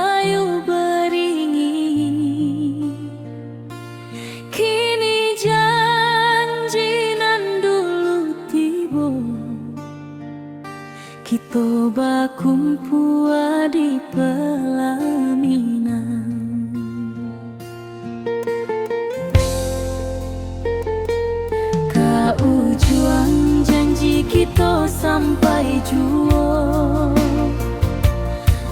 layu beringin. Kini janji nan dulu tiba, kita bakumpul di pelaminan. Ujung janji kita sampai jua,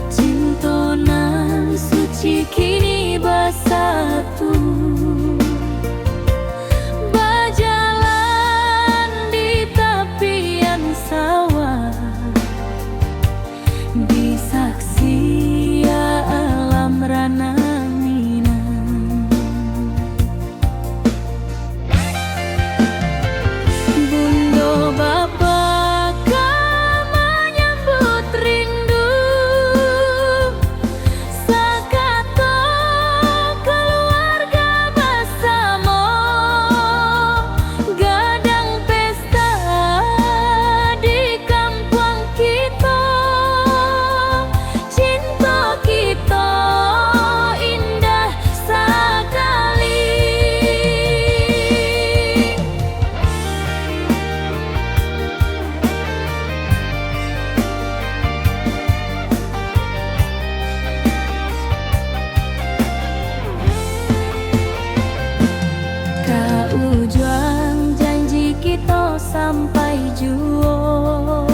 cinta nan suci kini bersatu. Berjalan di tepian sawah, di saksi alam rana. Ujung janji kita sampai jua,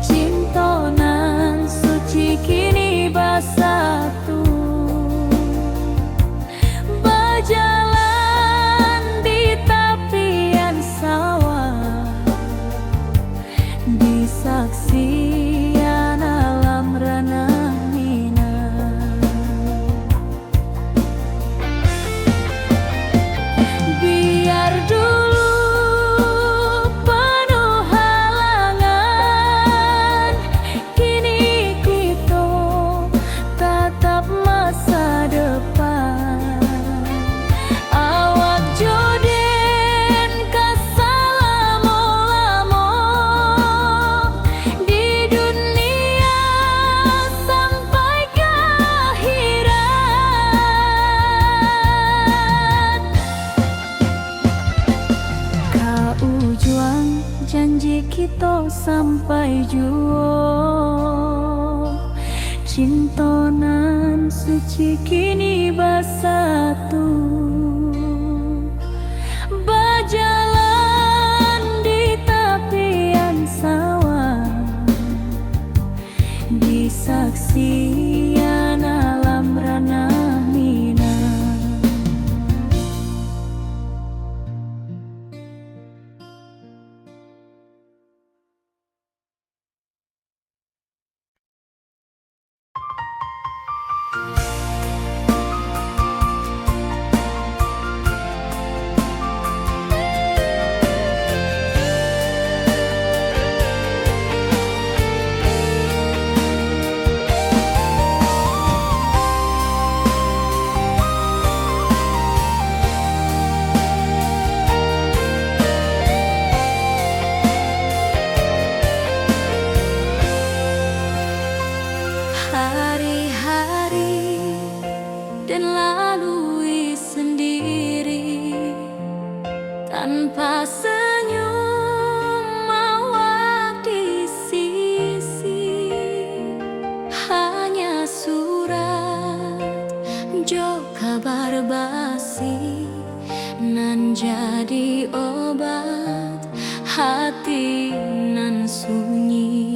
cinta nan suci kini bersatu. Berjalan di tepian sawah, di saksian alam rana. Janji kita sampai jua, cinta nan suci kini bersatu. Berjalan di tepian sawah, di saksian alam rana. Hari-hari dan lalui sendiri tanpa senyum mawar di sisi. Hanya surat jo kabar basi nan jadi obat hati nan sunyi.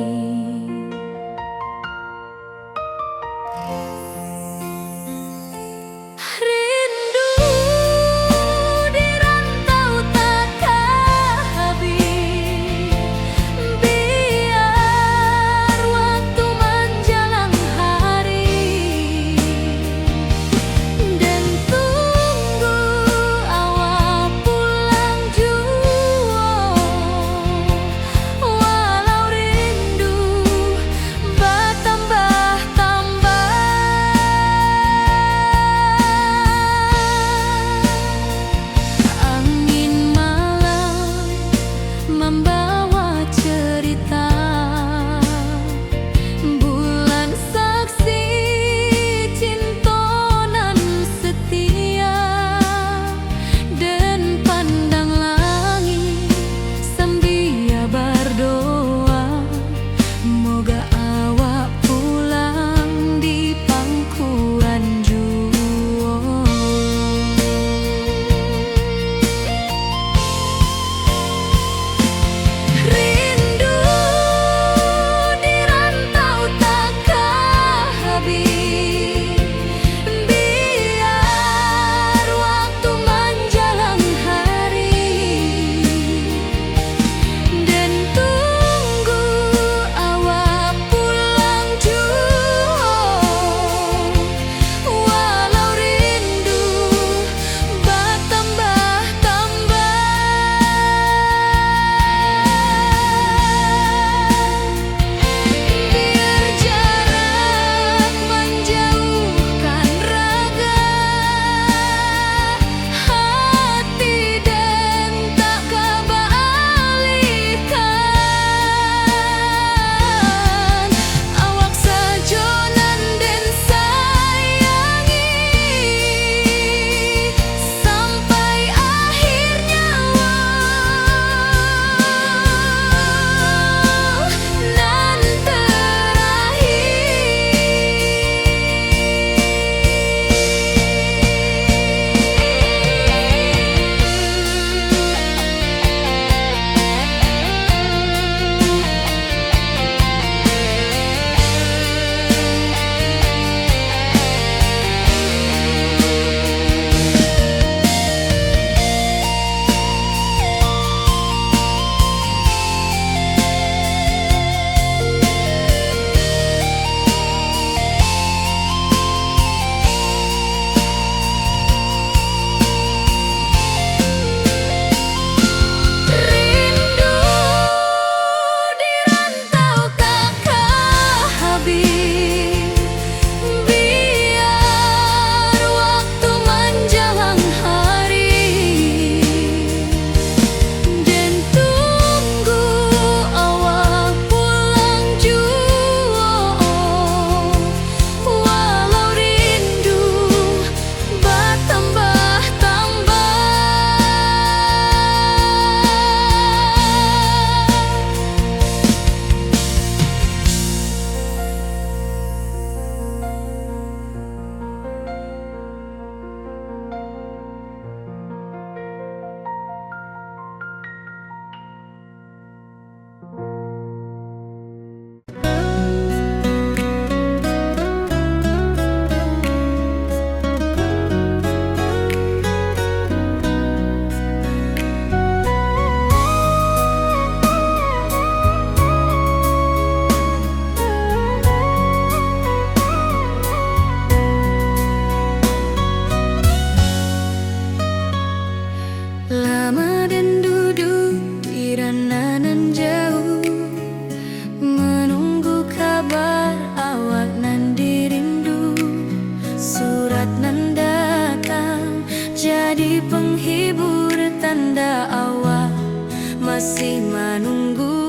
masih menunggu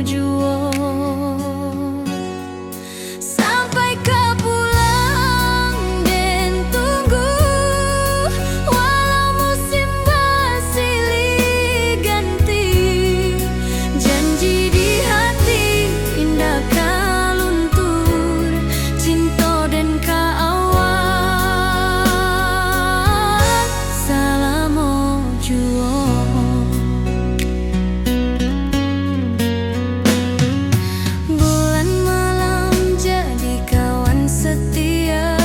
jua. Sampai kau pulang dan tunggu, walau musim bersilih ganti. Janji di hati indah kau luntur, cinta dan kaawat selama jua. Bulan malam jadi kawan setia,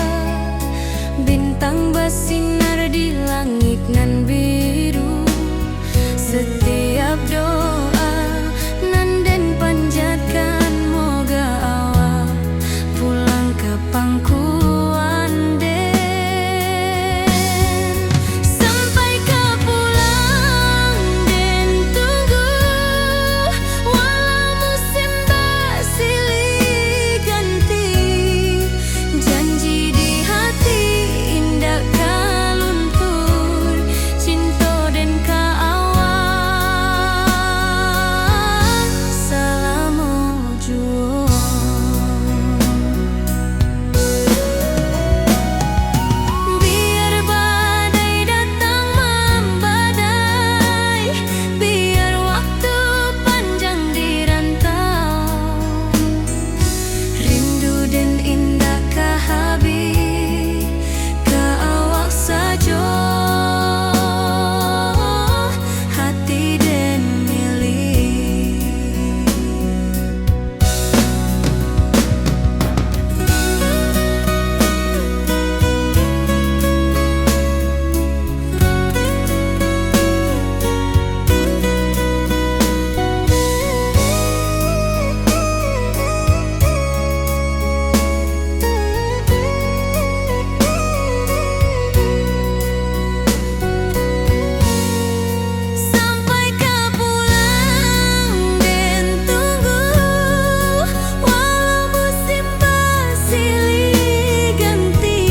bintang bersinar di langit nan biru. Setiap doa nan den panjatkan, moga awak pulang ke pangkuan den. Sampai kau pulang dan tunggu, walau musim bersilih ganti. Janji di hati indah kau luntur, cinta dan kaawat selama jua. Biar badai datang membadai, biar waktu panjang dirantau, rindu dan indah kah habis ke awak saja, hati dan milik. Sampai kau pulang dan tunggu, walau musim bersilih ganti.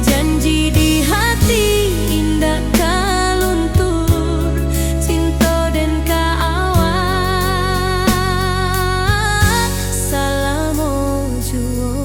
Janji di hati indah kau luntur, cinta dan kaawat selama jua.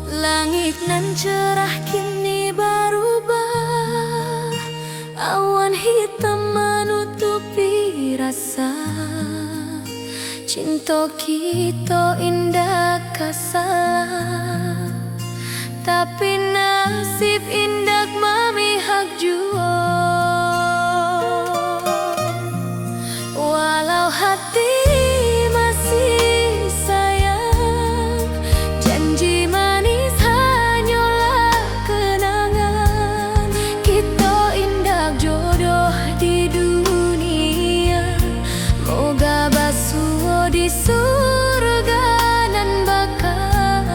Langit nan cerah kini berubah, awan hitam menutupi rasa. Cinta kita indah kasalah, tapi nasib indah memihak jua. Walau hati masih sayang, janji manis hanyalah kenangan. Kita indah jodoh di dunia, moga basuh di surga nan bakal.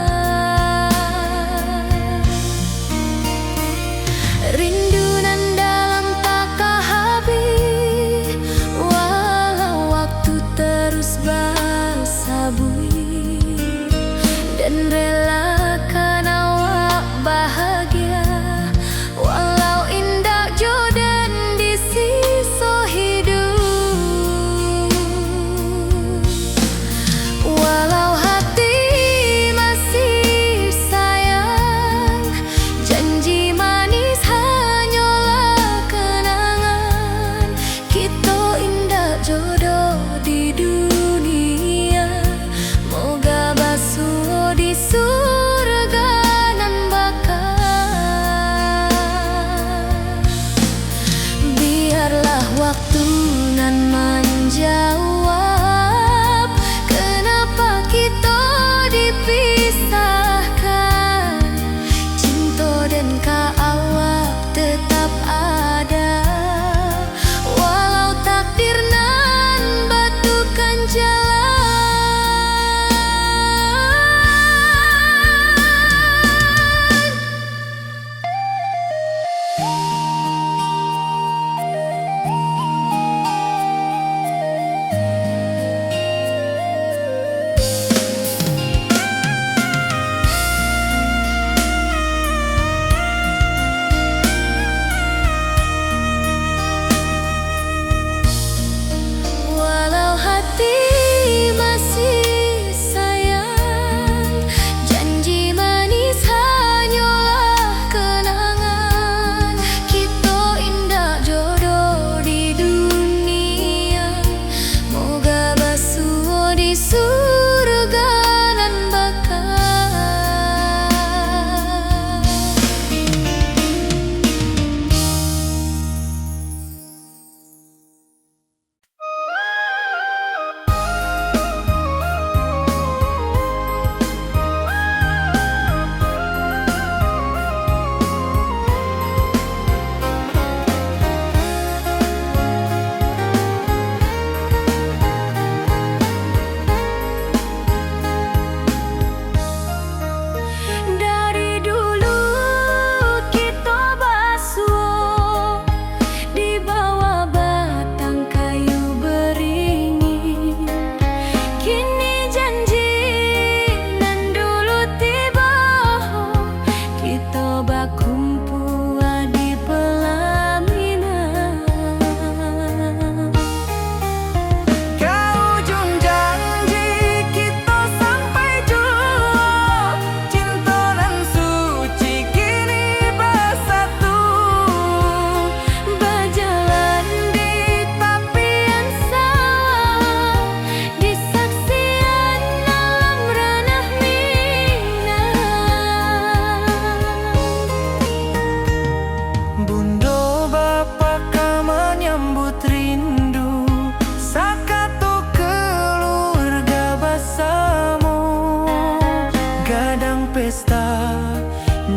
pesta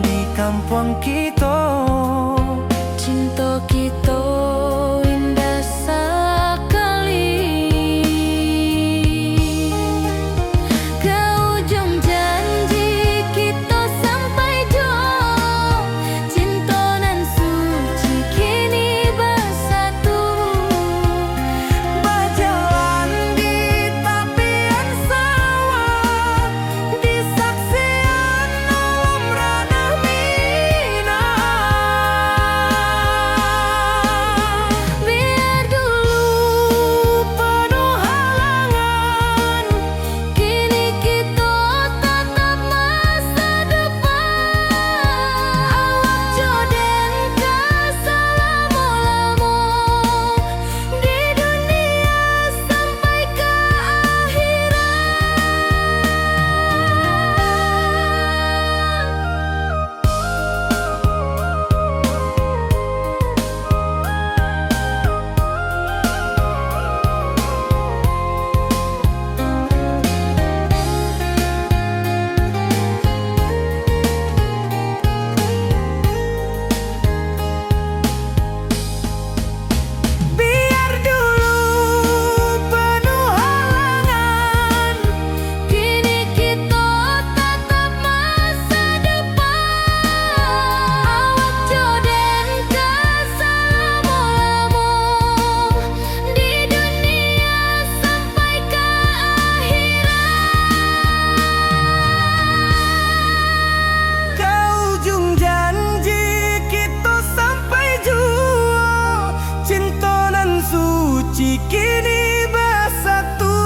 di kampung kita. Cinta kita indah sekali. Ke ujung janji kita sampai jauh. Cinta nan suci kini bersatu. Berjalan di tepian sawah, di saksian alam ranah Minang. Biar dulu penuh halangan, kini kita tatap masa depan. Awak joden ka selama-lama di dunia sampai ke Biar dulu penuh halangan, kini kita tatap masa depan. Awak joden ka selama-lama di dunia sampai ke ke ujung janji kita sampai jua. Cinta nan suci kini bersatu.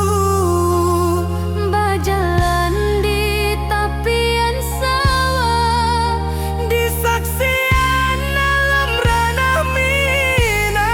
berjalan di tepian sawah. Di saksian alam ranah Minang.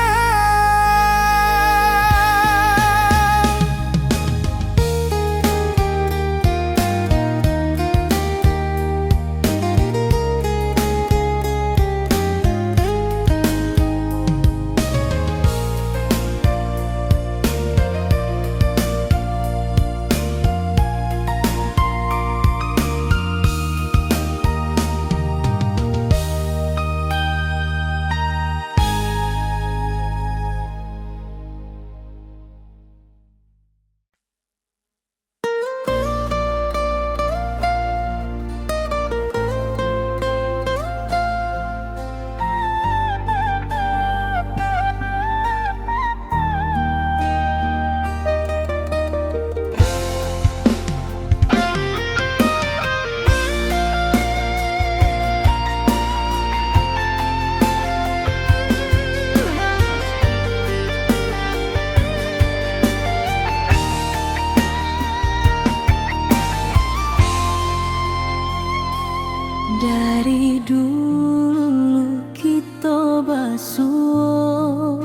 Dari dulu kita basuh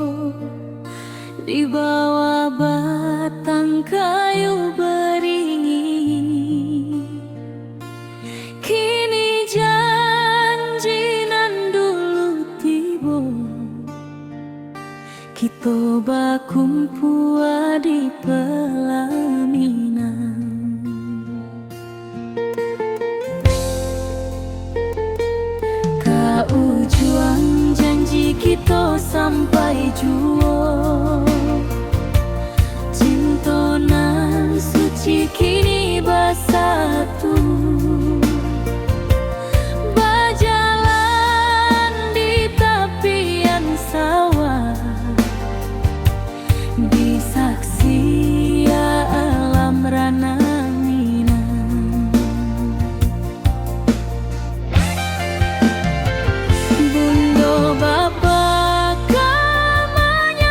di bawah batang kayu beringin. Kini janji nan dulu tiba, kita bakumpul di pelaminan. Ka ujung janji kita sampai jua. Cinta nan suci kini bersatu. Berjalan di tepian sawah, di saksi alam ranah Minang. Bunda bapa kamanya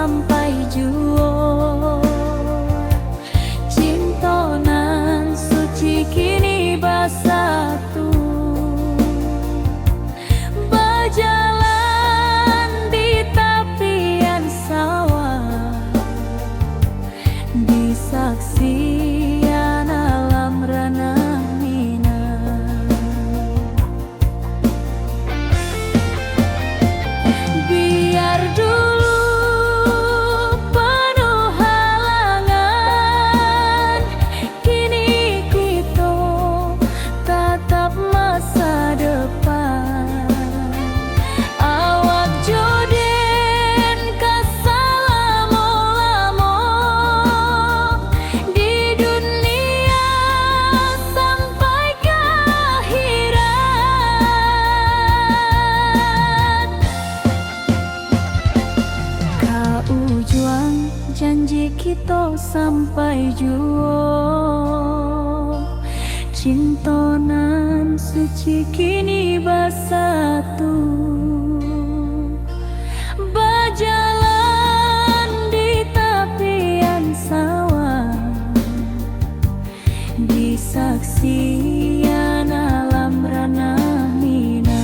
sampai jua. Cinta nan suci kini bersatu, berjalan di tepian sawah, disaksikan alam ranah minang. Biar dulu penuh halangan, kini kita tatap masa depan. Awak joden kesalamo-lamo di dunia sampai ke akhirat. Kaujuang janji kita sampai jua, cinta nan suci kini bersatu, berjalan di tepian sawah, disaksikan alam ranah minang.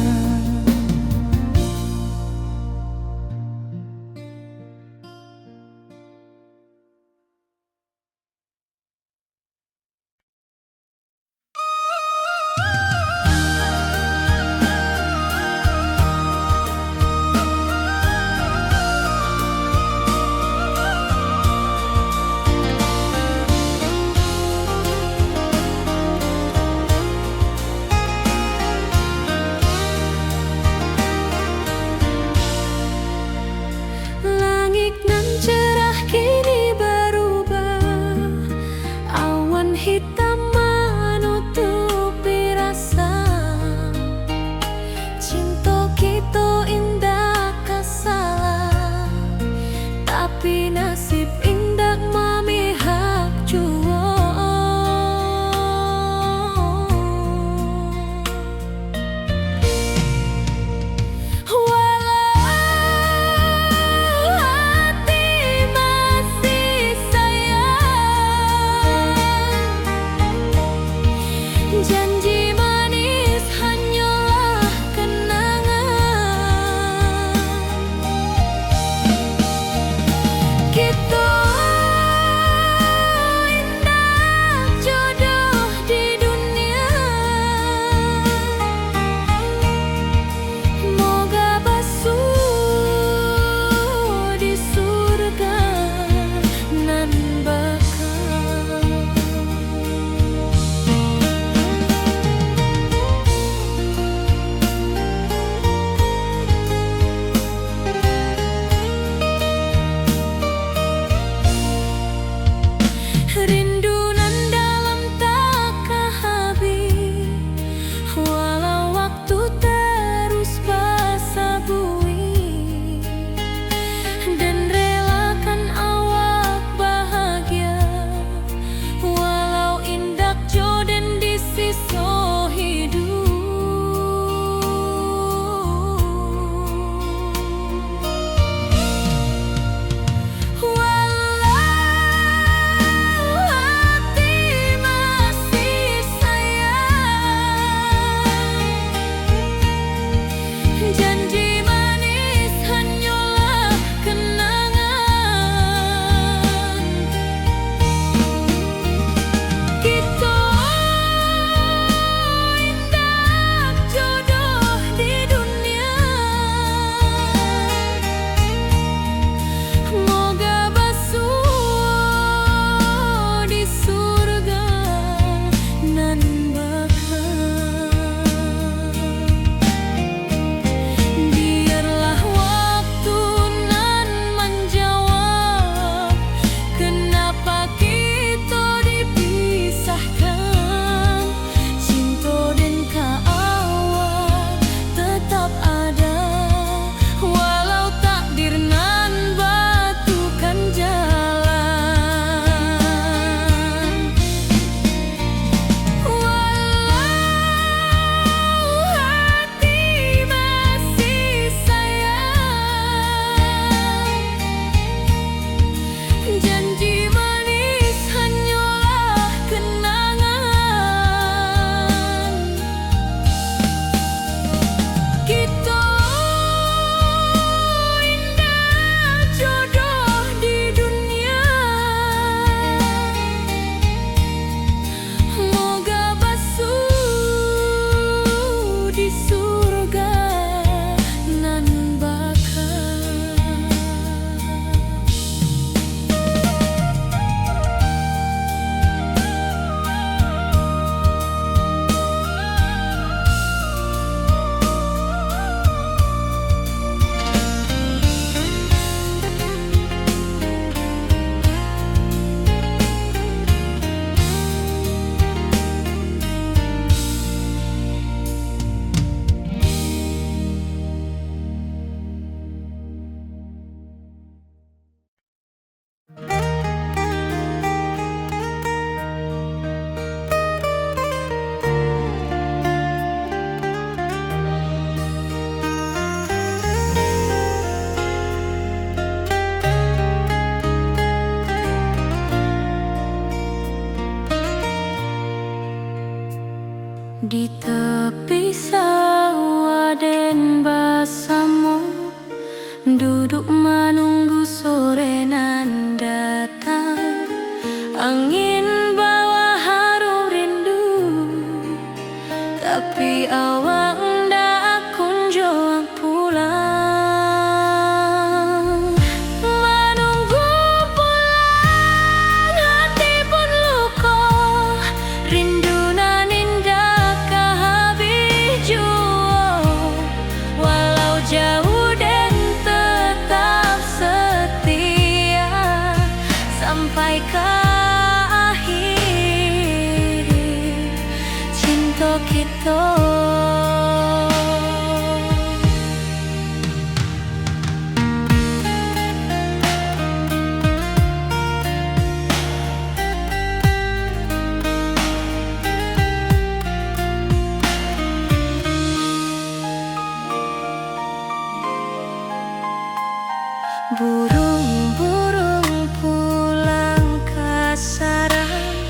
Burung-burung pulang ke sarang,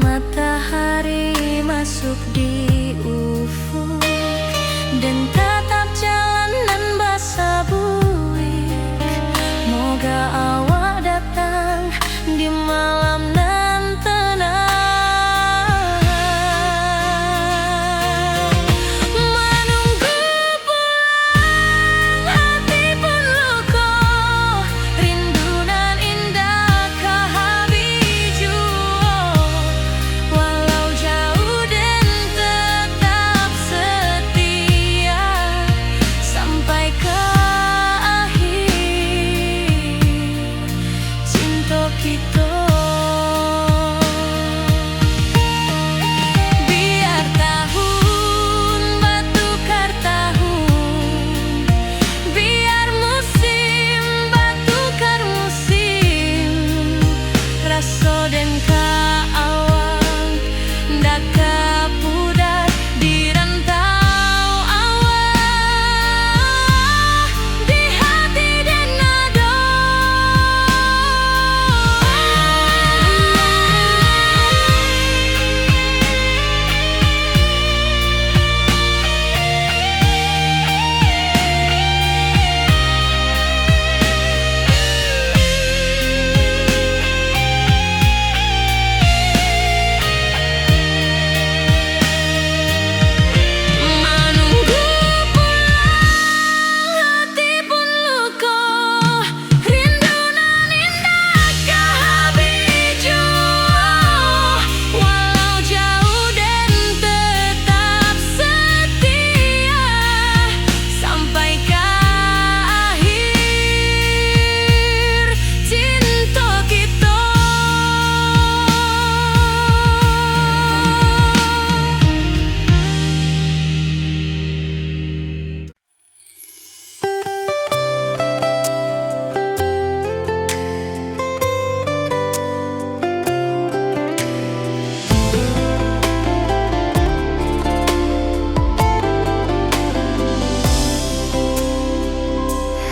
matahari masuk di ufuk, dan tatap jalanan basah buik. Moga awak datang di malam nan tenang. Menunggu pulang hati pun luka, rindu nan indah ke habis jua. Walau jauh dan tetap setia sampai ke akhir cinta kita. Biar tahun batukar tahun, biar musim batukar musim, rasa dan kaawang ndak kapudar di rantau awak, di hati dan nada. Menunggu pulang hati pun luka, rindu nan indah ke habis jua. Walau jauh dan tetap setia sampai ke akhir cinta kita.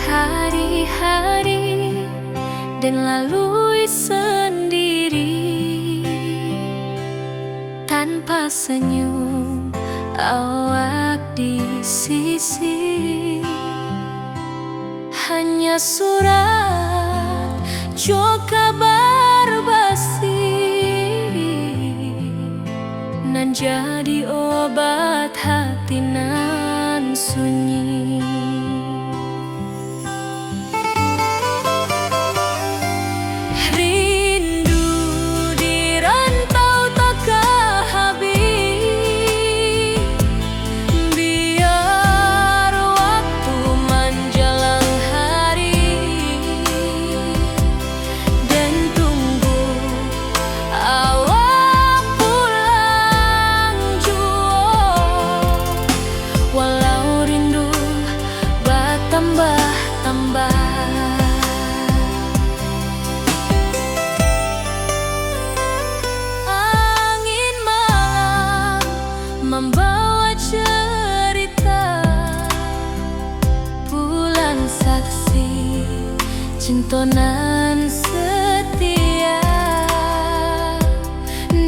Hari-hari dan lalui sendiri, tanpa senyum awak di sisi. Hanya surat jo kabar basi nan jadi obat hati nan sunyi. Rindu di rantau tak ke habis, biar waktu menjelang hari, dan tunggu awak pulang jua. Walau rindu bertambah-tambah, angin malam membawa cerita, pulang saksi cinta nan setia,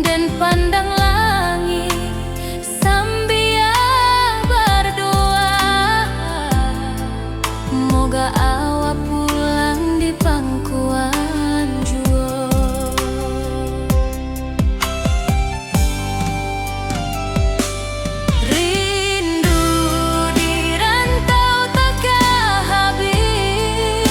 dan pandang langit sambil berdoa. Moga awak pulang di pangkuan jua. Rindu di rantau tak ke habis,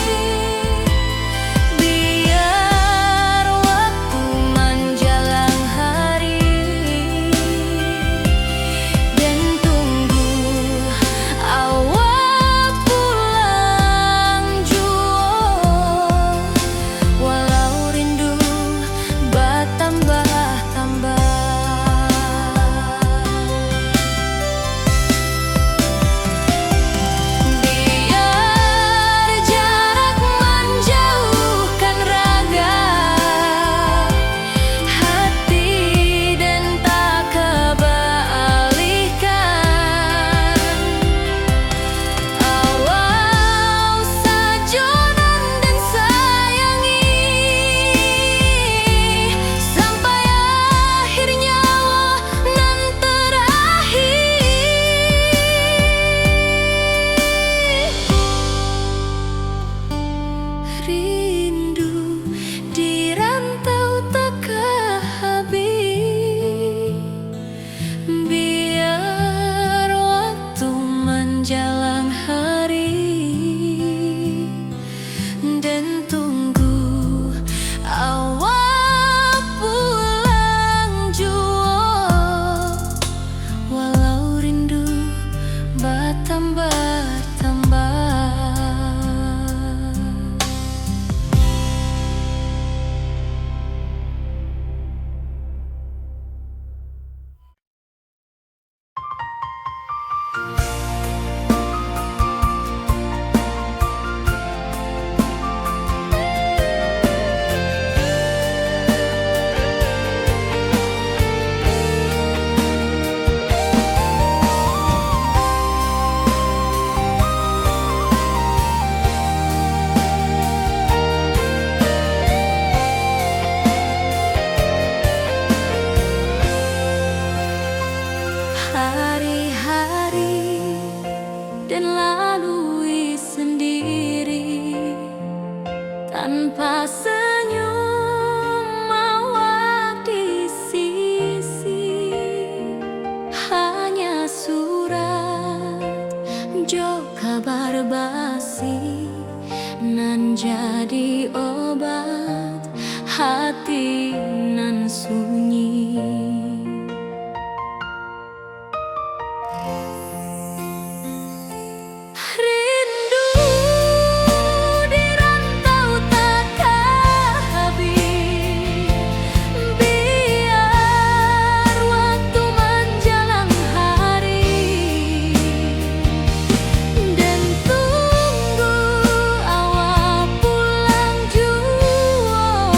menjelang hari, dan tunggu awak pulang jua, walau rindu bertambah-tambah. Hari-hari dan lalui sendiri tanpa senyum awak di sisi, hanya surat jo kabar basi nan jadi obat hati nan sunyi. Rindu di rantau takkan habis, biar waktu menjelang hari, dan tunggu awak pulang jua,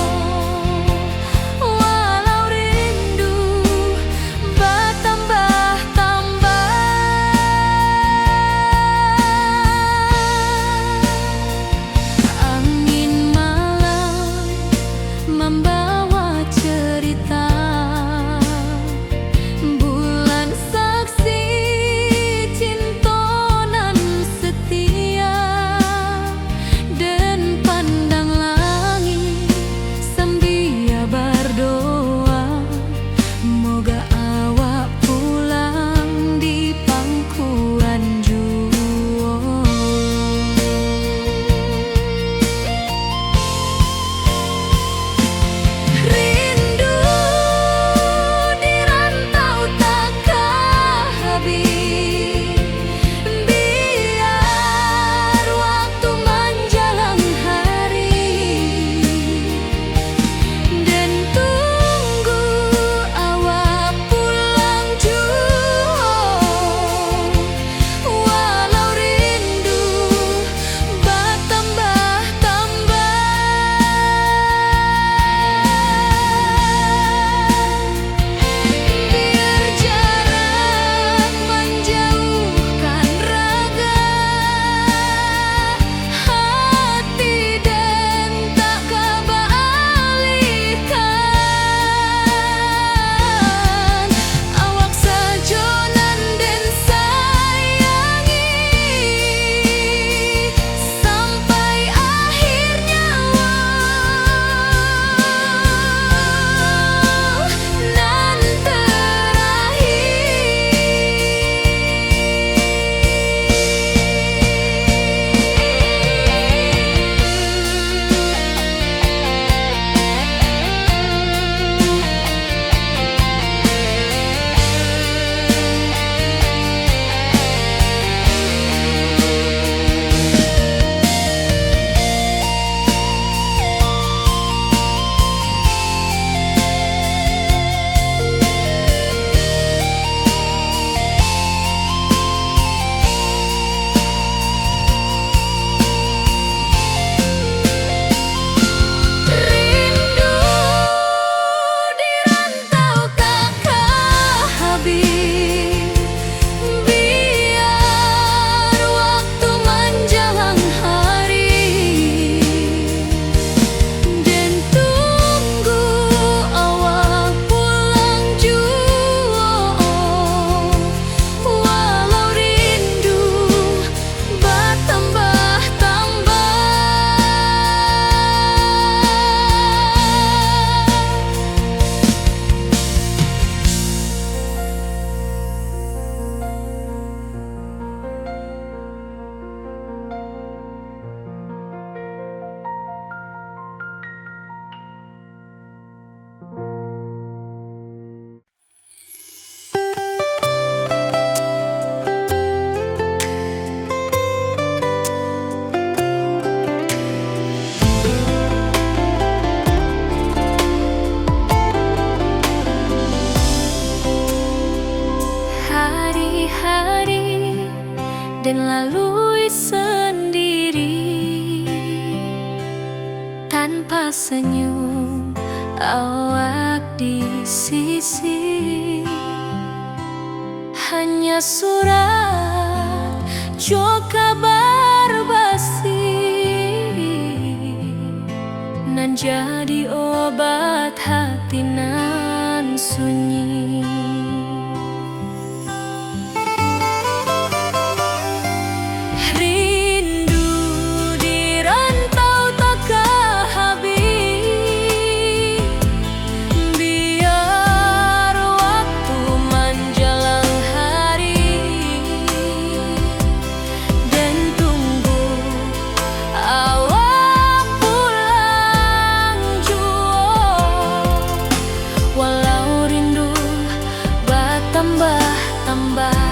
dan lalui sendiri tanpa senyum awak di sisi. Hanya surat jo kabar basi nan jadi obat hati nan sunyi. Rindu di rantau takkan habis, biar waktu menjelang hari dan tunggu awak pulang jua. Walau rindu bertambah-tambah,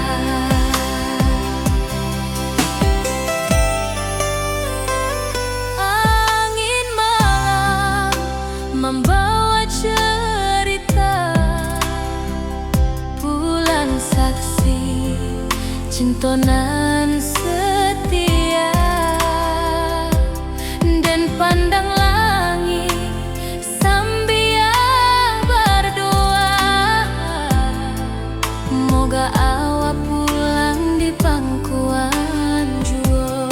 angin malam membawa cerita pulang saksi cintonan setia, dan pandang langit sambil berdoa, moga awak pulang di pangkuan jua.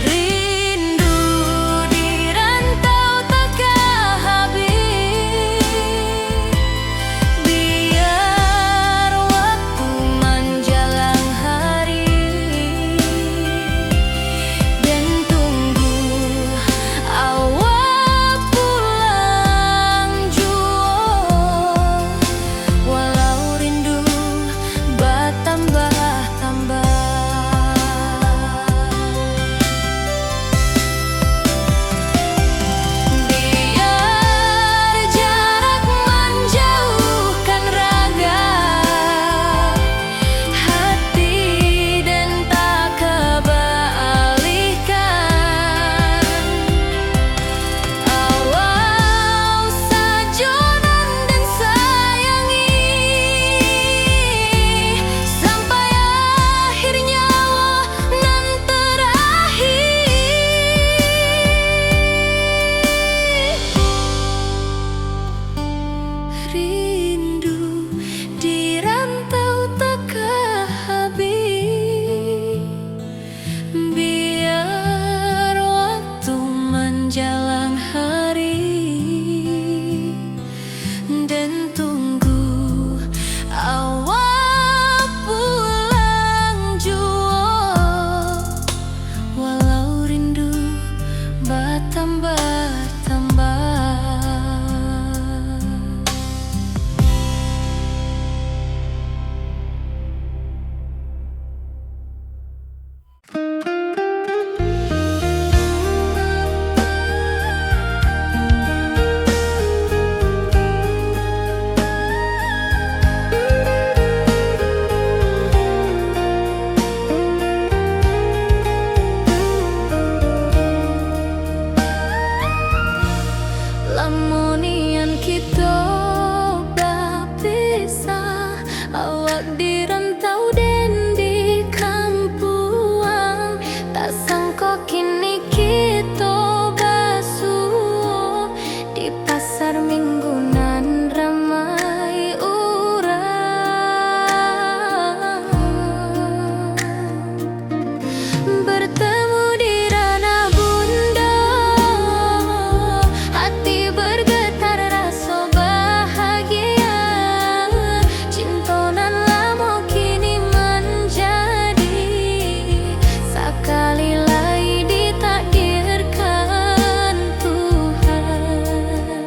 Rindu di rantau takkan habis, biar waktu menjelang hari dan tunggu awak pulang jua. Walau rindu bertambah-tambah, biar jarak menjauhkan raga hati dan tak kebalikan. Awal sajonan dan sayangi sampai akhir nyawa nan terakhir. Rindu di rantau takkan habis, biar waktu menjelang hari dan tunggu awak pulang jua. Walau rindu bertambah-tambah. Lamunian kita berpisah, awak di rantau dan di kampuang, tak sangka kini kita basuh di pasar minggunan ramai orang. Bertemu di ranah bunda, hati bergetar rasa bahagia. Cintonan lama kini menjadi sekali lagi ditakdirkan Tuhan.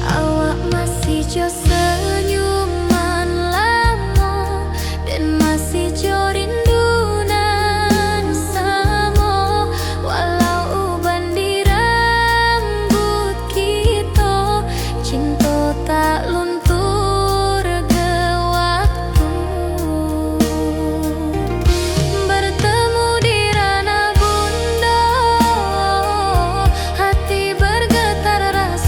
Awak masih jo senyuman lama dan masih jo rindunan sama. Walau uban di rambut kita, cinta tak luntur ke waktu. Bertemu di ranah bunda, hati bergetar rasa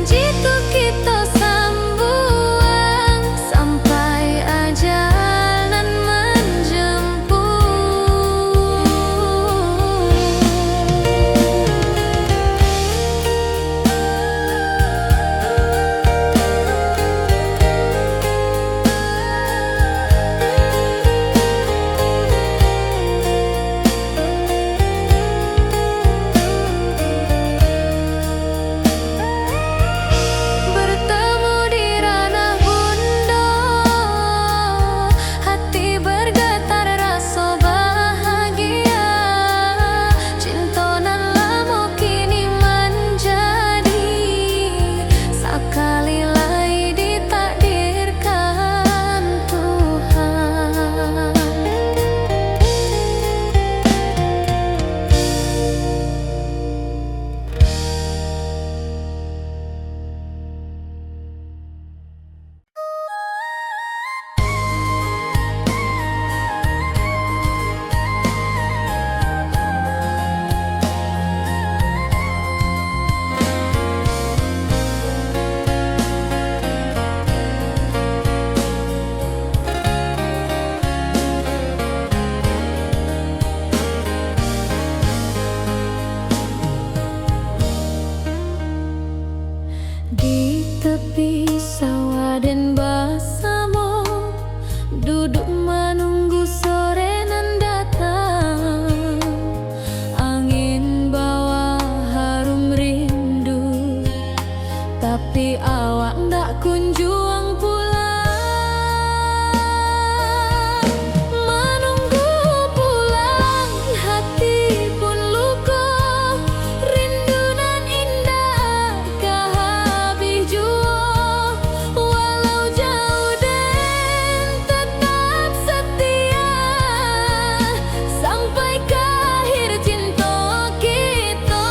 janji tuh kita sambuang sampai ajal nan bertemu di ranah bunda, hati bergetar rasa bahagia. Cinta nan lama kini menjadi sekali lagi ditakdirkan Tuhan. Di tepi sawah dan bersama duduk menunggu sore nan datang. Angin bawa harum rindu, tapi awak ndak kunjung pulang. Menunggu pulang hati pun luka, rindu nan indah kah habis jua. Walau jauh dan tetap setia sampai ke akhir cinta kita.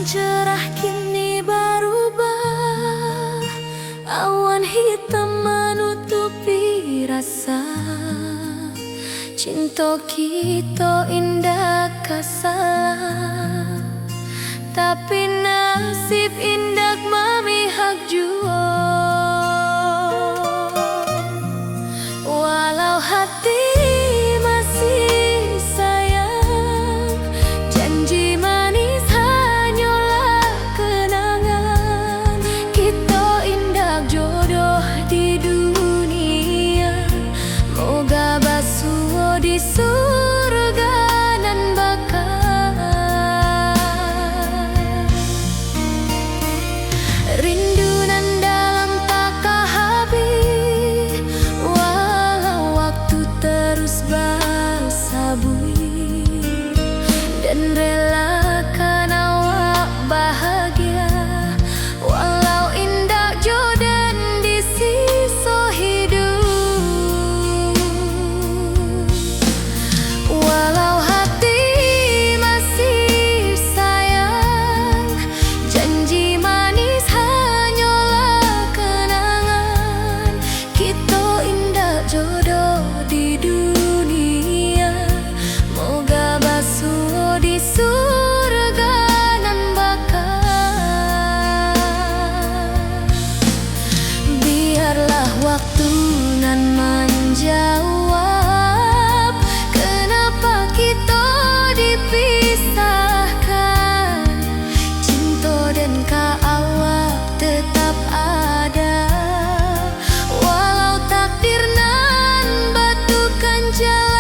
cerah kini berubah, awan hitam menutupi rasa. Cinta kita indah kasalah, tapi nasib indah memihak jua. Walau hati masih sayang, janji manis hanyalah kenangan. Kita indah jodoh di dunia, moga basuh di surga nan bakal. Rindu nan dalam tak habis, walau waktu terus bersabui, dan relakan awak bahagia, walau indah jodan di sisa hidup. Walau hati masih sayang, janji manis hanyalah kenangan. Kita indah jodoh di dunia, moga basuh di surga nan bakal. Biarlah waktu nan menjawab, kenapa kita dipisahkan. Cinta dan awak tetap ada, walau takdir nan batukan jalan.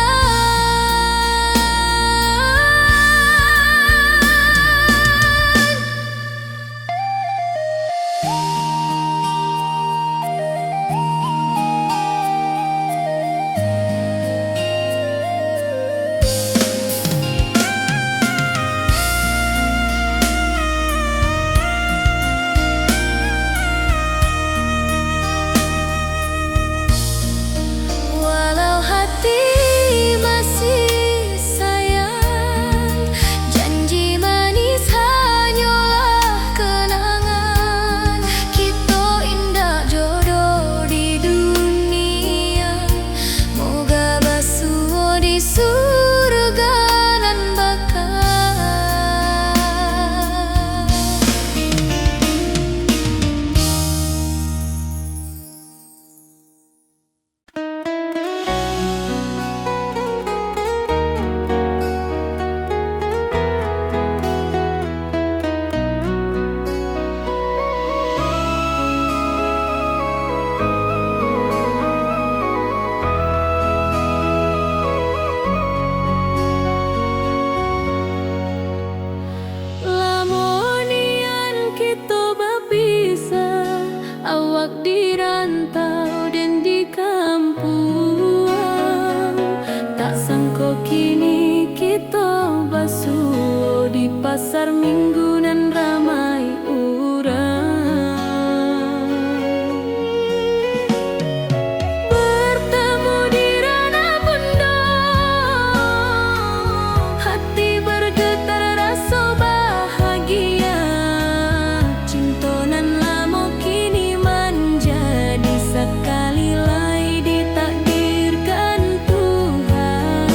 Walau hati masih sayang, janji manis hanyalah kenangan. Kita indah jodoh di dunia, moga basuh di surga nan bakal. Lamonian kita berpisah, awak di rantau dan di kampung. Tak sangka kini kita basuh di pasar minggu nan ramai urang. Bertemu di ranah pondok, hati bergetar rasa bahagia. Cinta nan lama kini menjadi sekali lagi ditakdirkan Tuhan.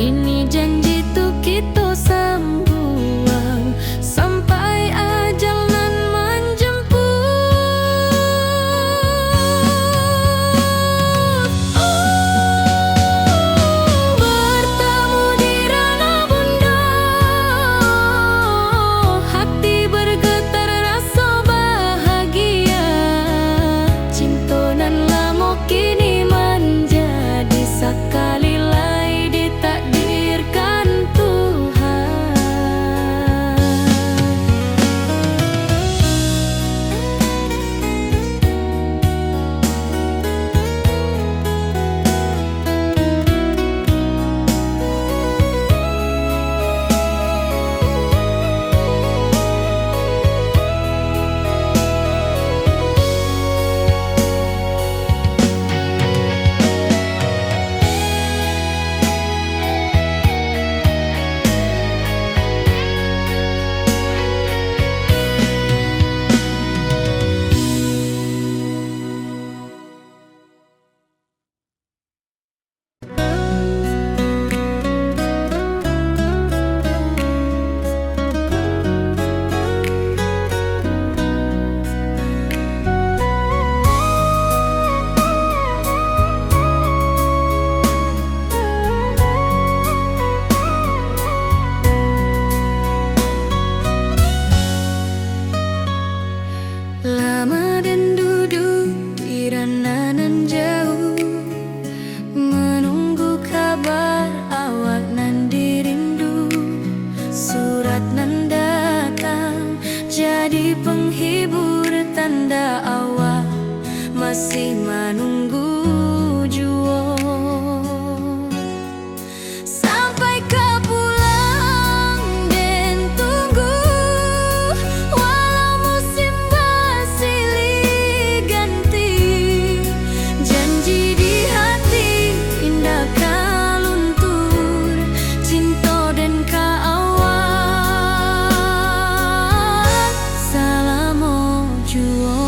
Kini janji tu kita sambuang sampai ajal nan menjemput. Bertemu di ranah bunda, hati bergetar rasa bahagia. Cinta nan lama kini menjadi sekali lai ditakdirkan Tuhan. Lama dan duduk di ranah nan jauh, menunggu kabar awak nan dirindu. Surat nan datang jadi penghibur, tanda awak masih menunggu jua. Sampai kau pulang dan tunggu, walau musim bersilih ganti. Janji di hati indah kaluntur, cinta dan kaawak selama jua.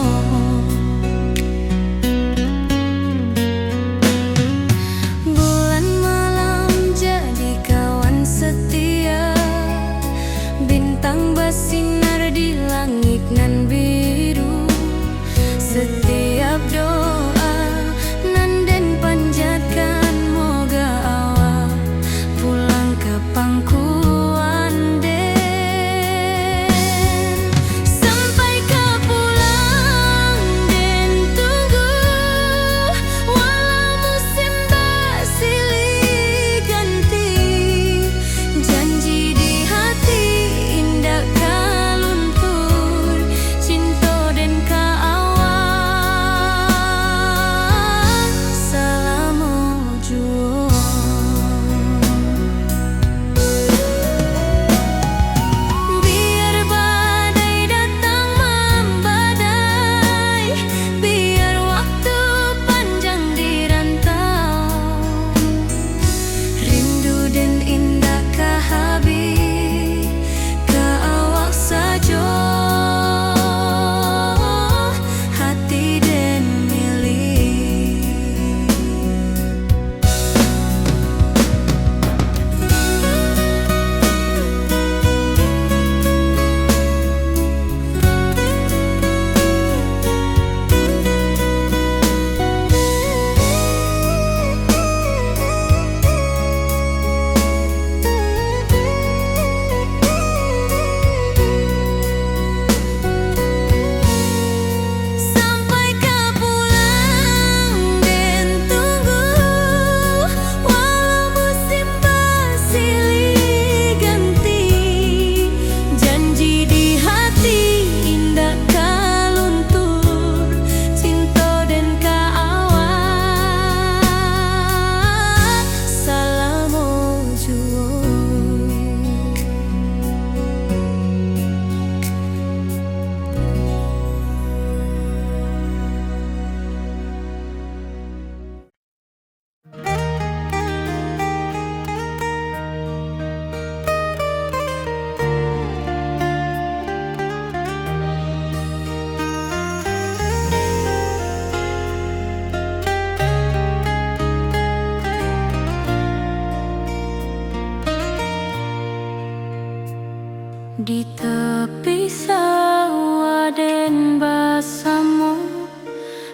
Di tepi sawah den basamu,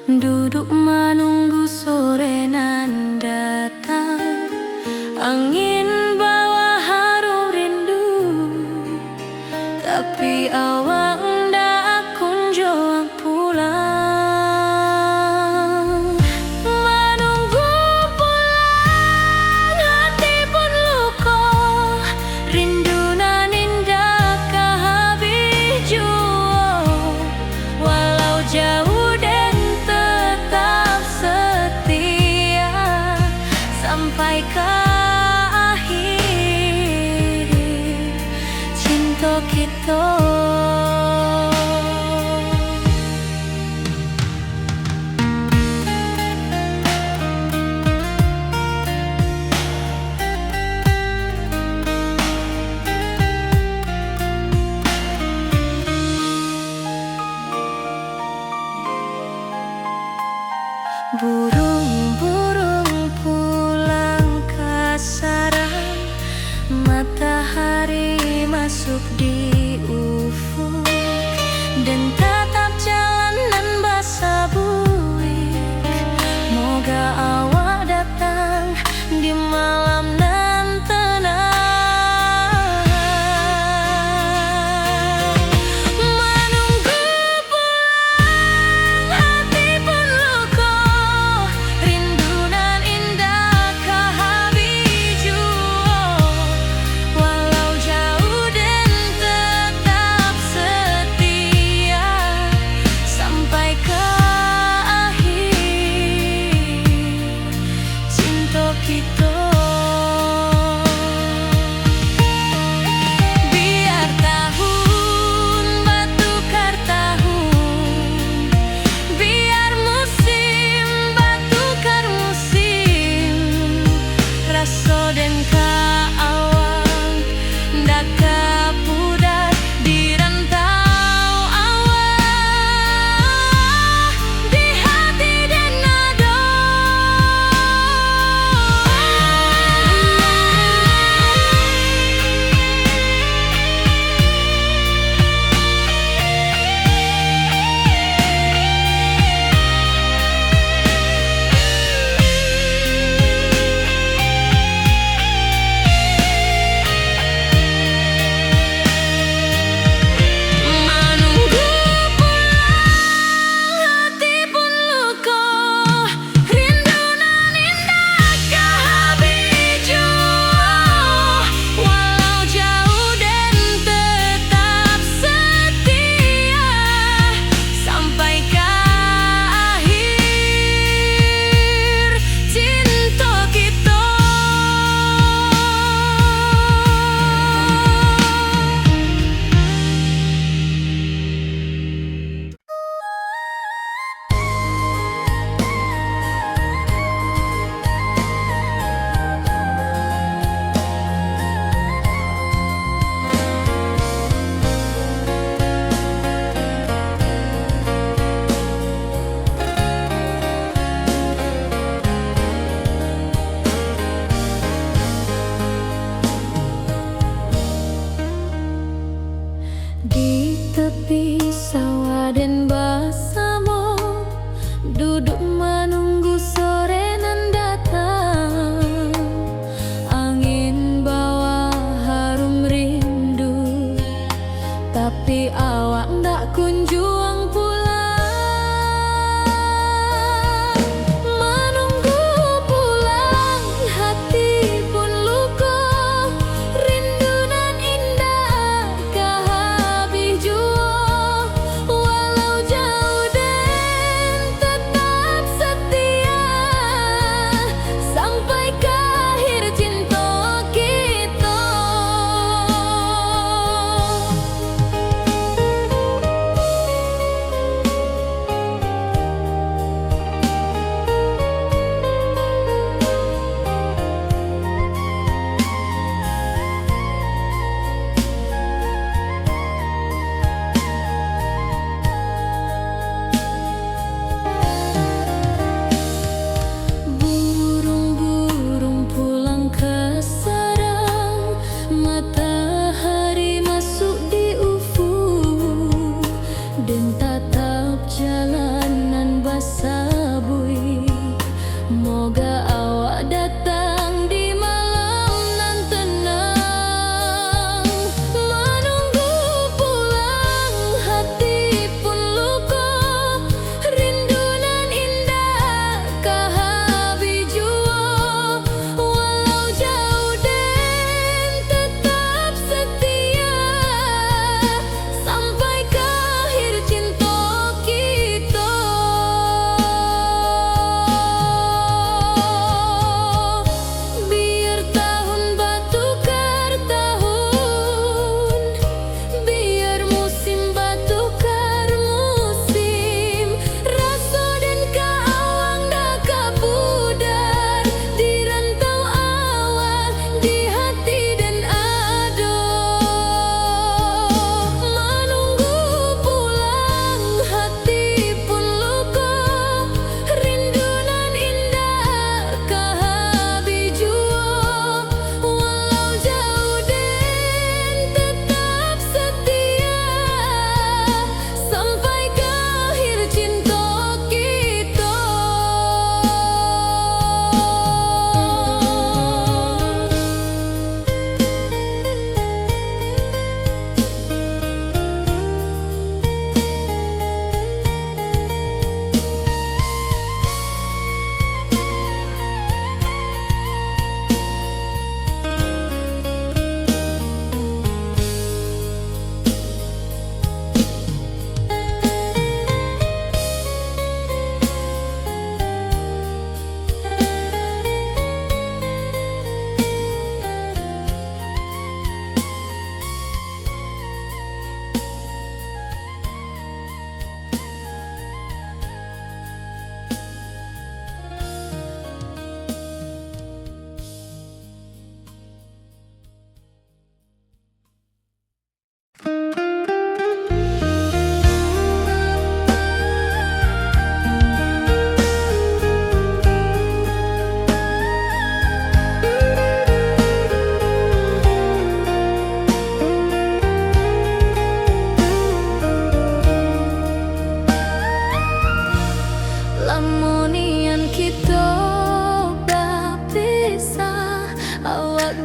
duduk menunggu sore nan datang. Angin bawa harum rindu, tapi awak ndak kunjung pulang. Menunggu pulang hati pun luka, rindu nan indah kehabis jua. Walau jauh dan tetap setia sampai ke akhir cinta kita. Burung-burung pulang ke sarang, matahari masuk di ufuk, dan tatap jalanan basah buik. Moga awak datang di malam nan tenang. Menunggu pulang hati pun luka, rindu nan indah kehabis jua. Walau jauh dan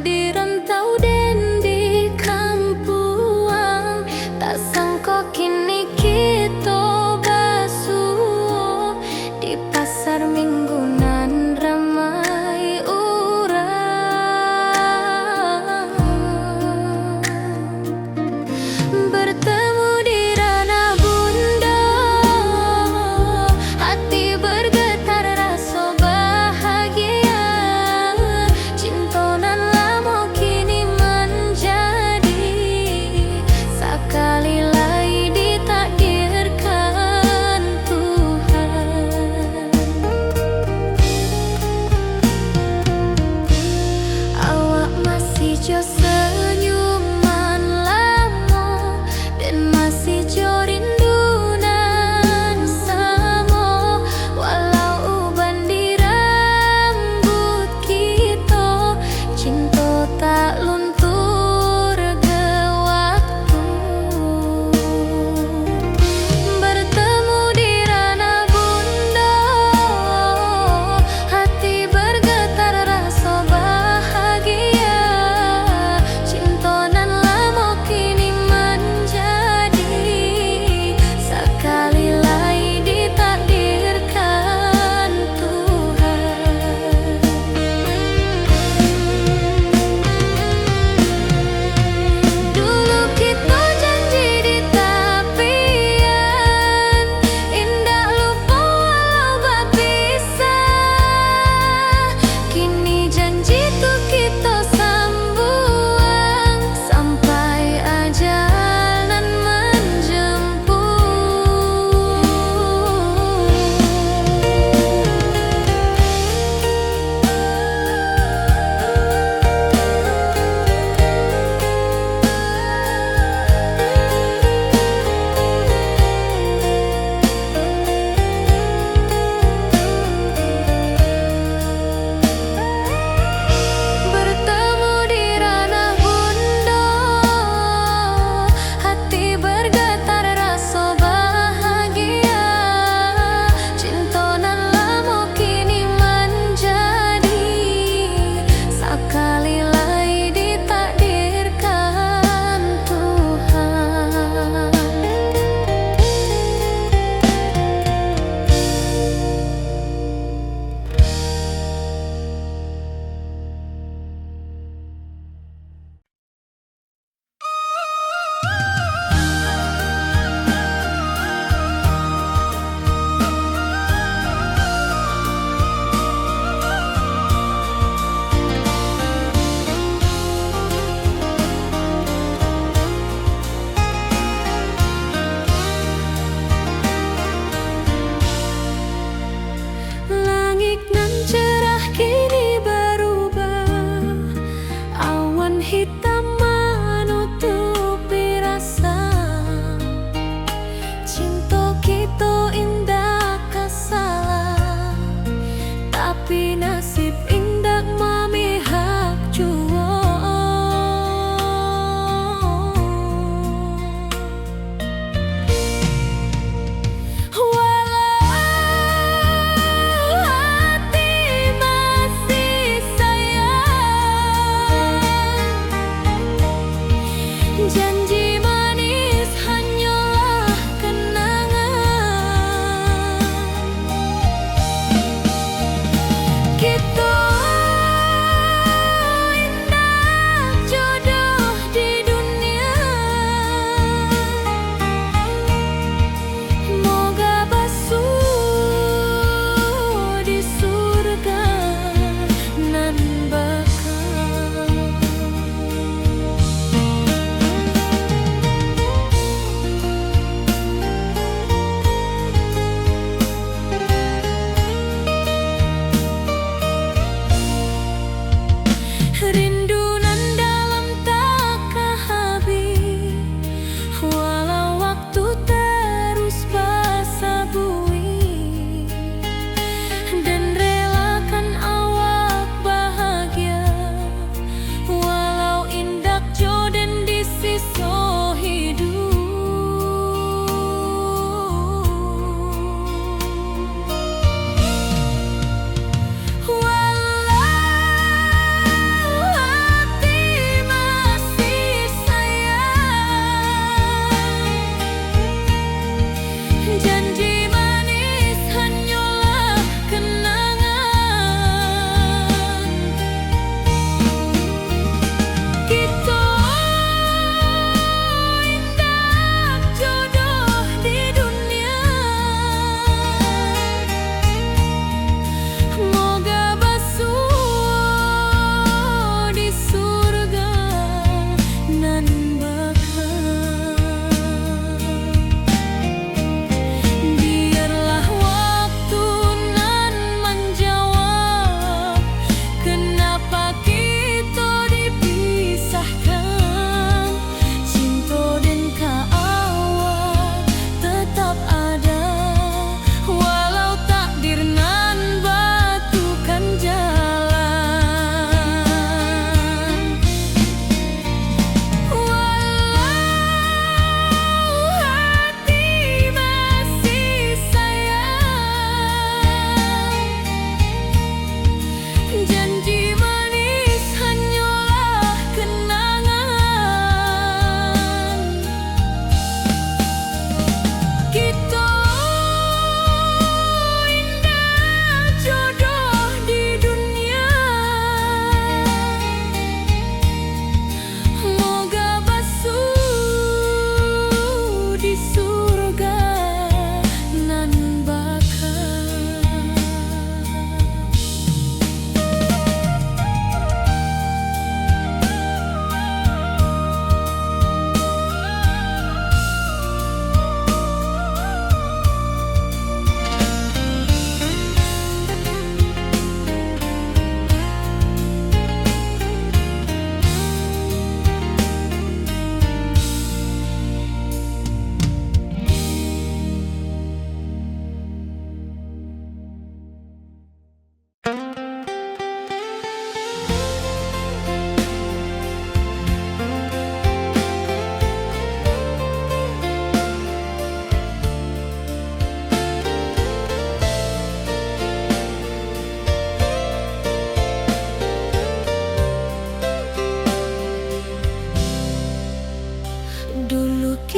di rantau dan di kampuang, tak sangka kini kita basuh di pasar minggunan ramai orang. Bertemu di ranah bunda, hati bergetar rasa bahagia. Cinta nan lama kini menjadi sekali lagi ditakdirkan Tuhan. Awak masih jo senyuman lama dan masih jo rindunan sama, walau uban di rambut kita, cinta tak luntur ke waktu. Bertemu di ranah bunda, hati bergetar rasa bahagia. Cinta nan lama kini menjadi sekali lagi ditakdirkan Tuhan. Dulu kita janji di tepian, indah lupa walau berpisah. Kini janji tuh kita sambuang sampai ajal nan bertemu di ranah bunda, hati bergetar rasa bahagia. Cinta nan lama kini menjadi sekali lagi ditakdirkan Tuhan. Langit nan cerah kini berubah, awan hitam menutupi rasa. Cinta kita indah kasalah, tapi nasib indah memihak jua. Walau hati masih sayang,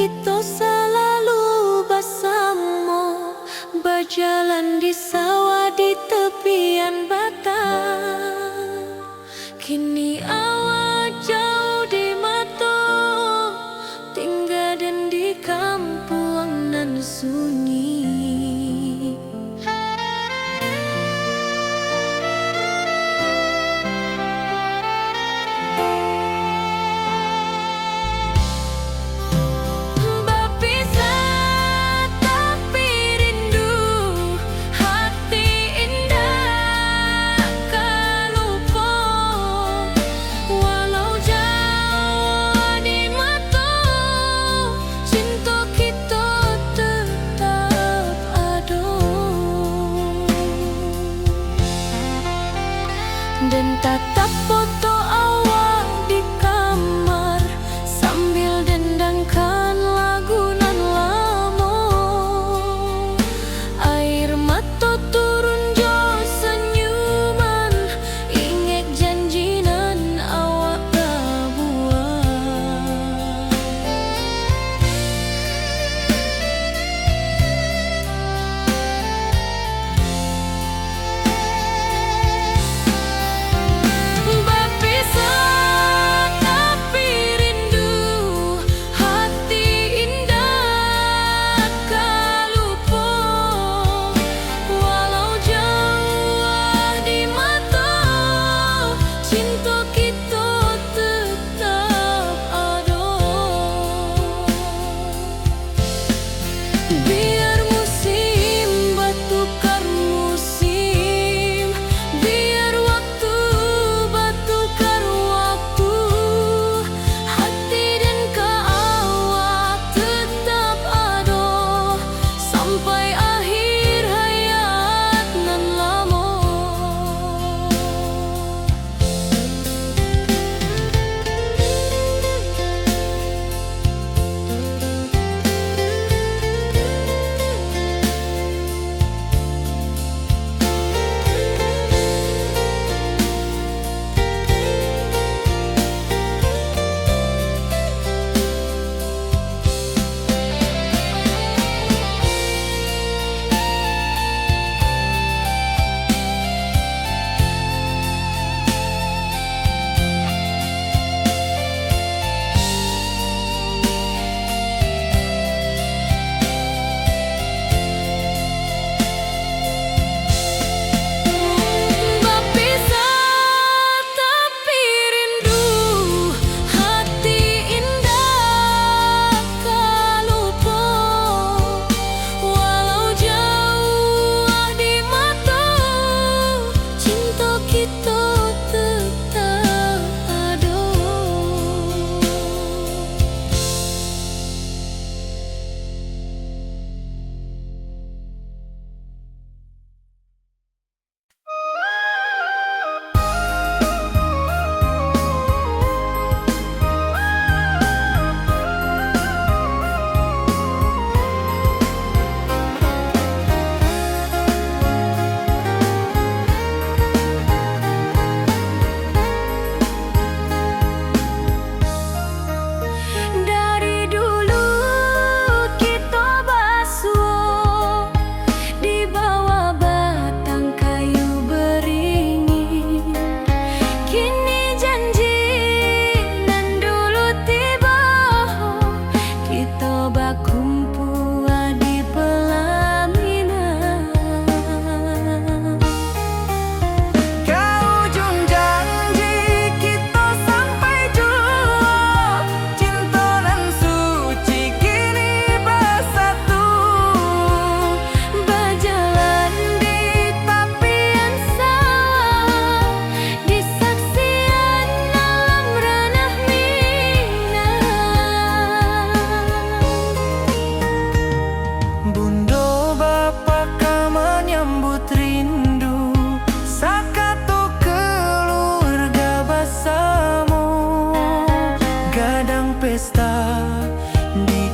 kita selalu bersama, berjalan di sawah di tepian batang. Kini awak jauh di mata, tinggal dan di kampung nan sunyi. Dan tatap foto awak di kamar sambil dendangkan lagu nan lama. Air mata turun jo senyuman, ingat janji nan awak dah buat. Biar musim bertukar musim, biar waktu bertukar waktu, hati dan awak tetap ada sampai akhir hayat nan lama.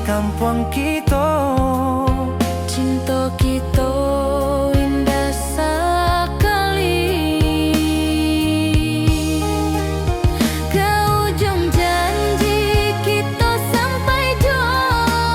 kampung kita. Cinta kita indah sekali. Ke ujung janji kita sampai jauh.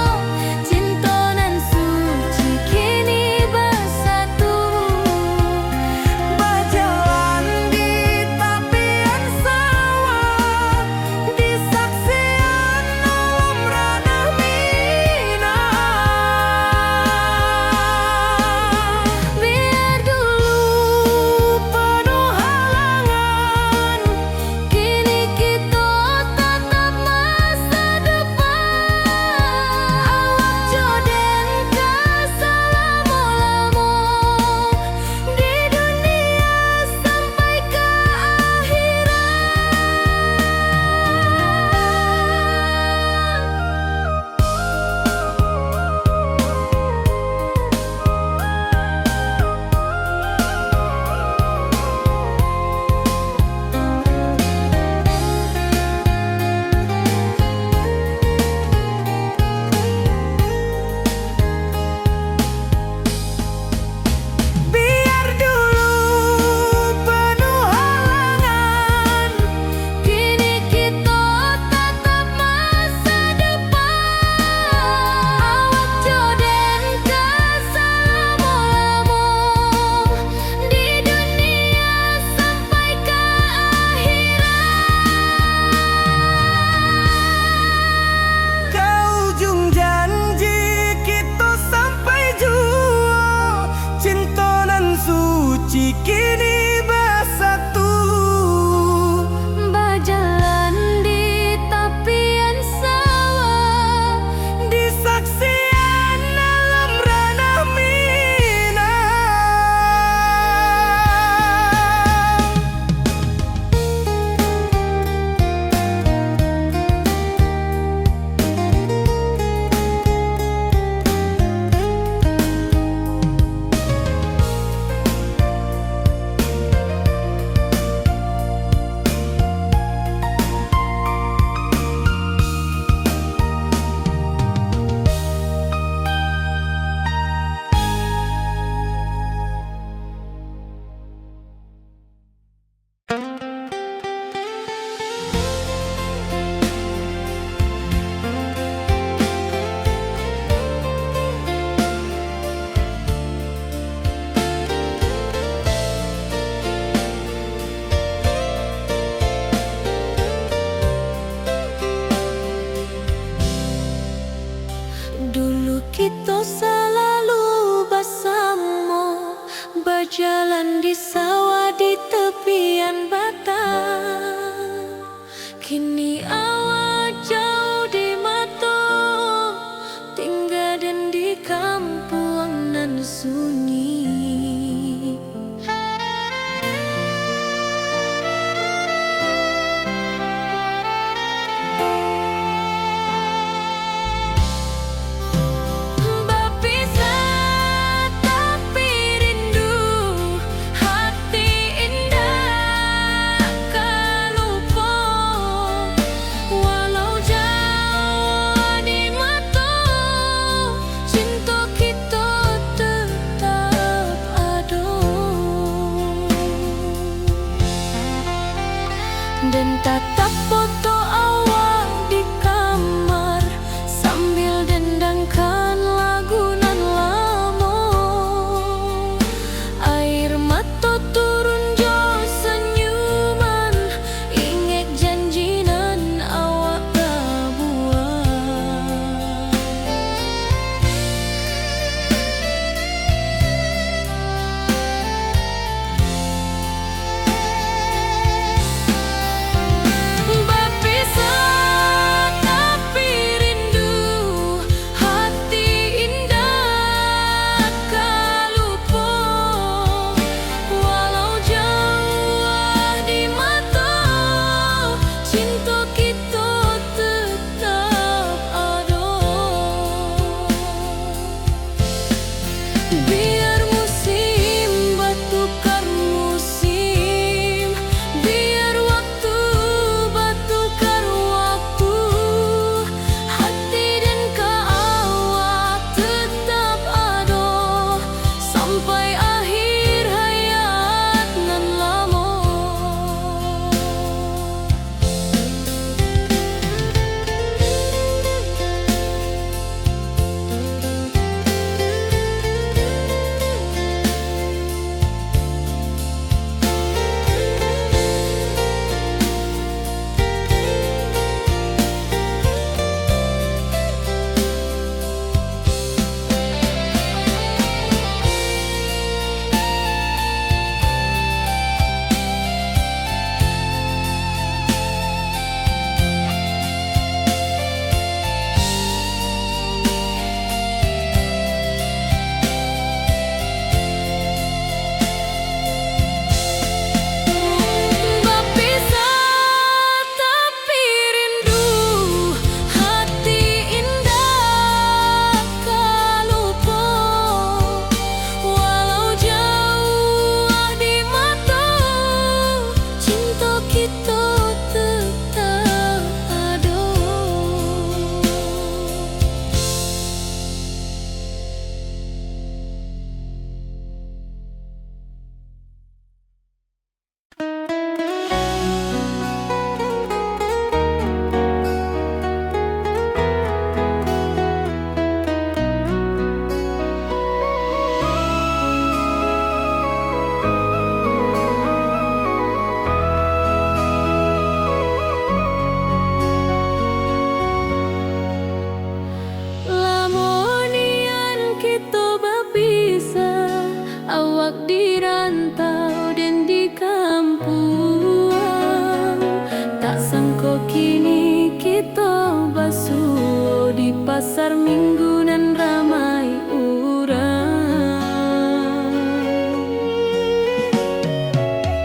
sawah di tepian batang. Kini awak jauh di mata, tinggal dan di kampung nan sunyi. Dan tatap foto awak di kamar sambil dendangkan lagu nan lama. Air mata turun jo senyuman, ingat janji nan awak tak buat. Biar musim bertukar musim, biar waktu bertukar waktu, hati dan awak tetap ada sampai akhir hayat nan lama. Awak di rantau dan di kampung, tak sangka kini kita basuh di pasar minggu nan ramai urang.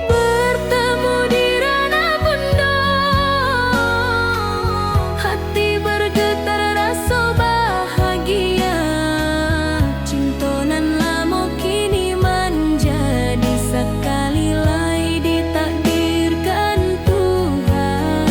Bertemu di ranah bunda, hati bergetar rasa bahagia. Cinta nan lama kini menjadi sekali lagi ditakdirkan Tuhan.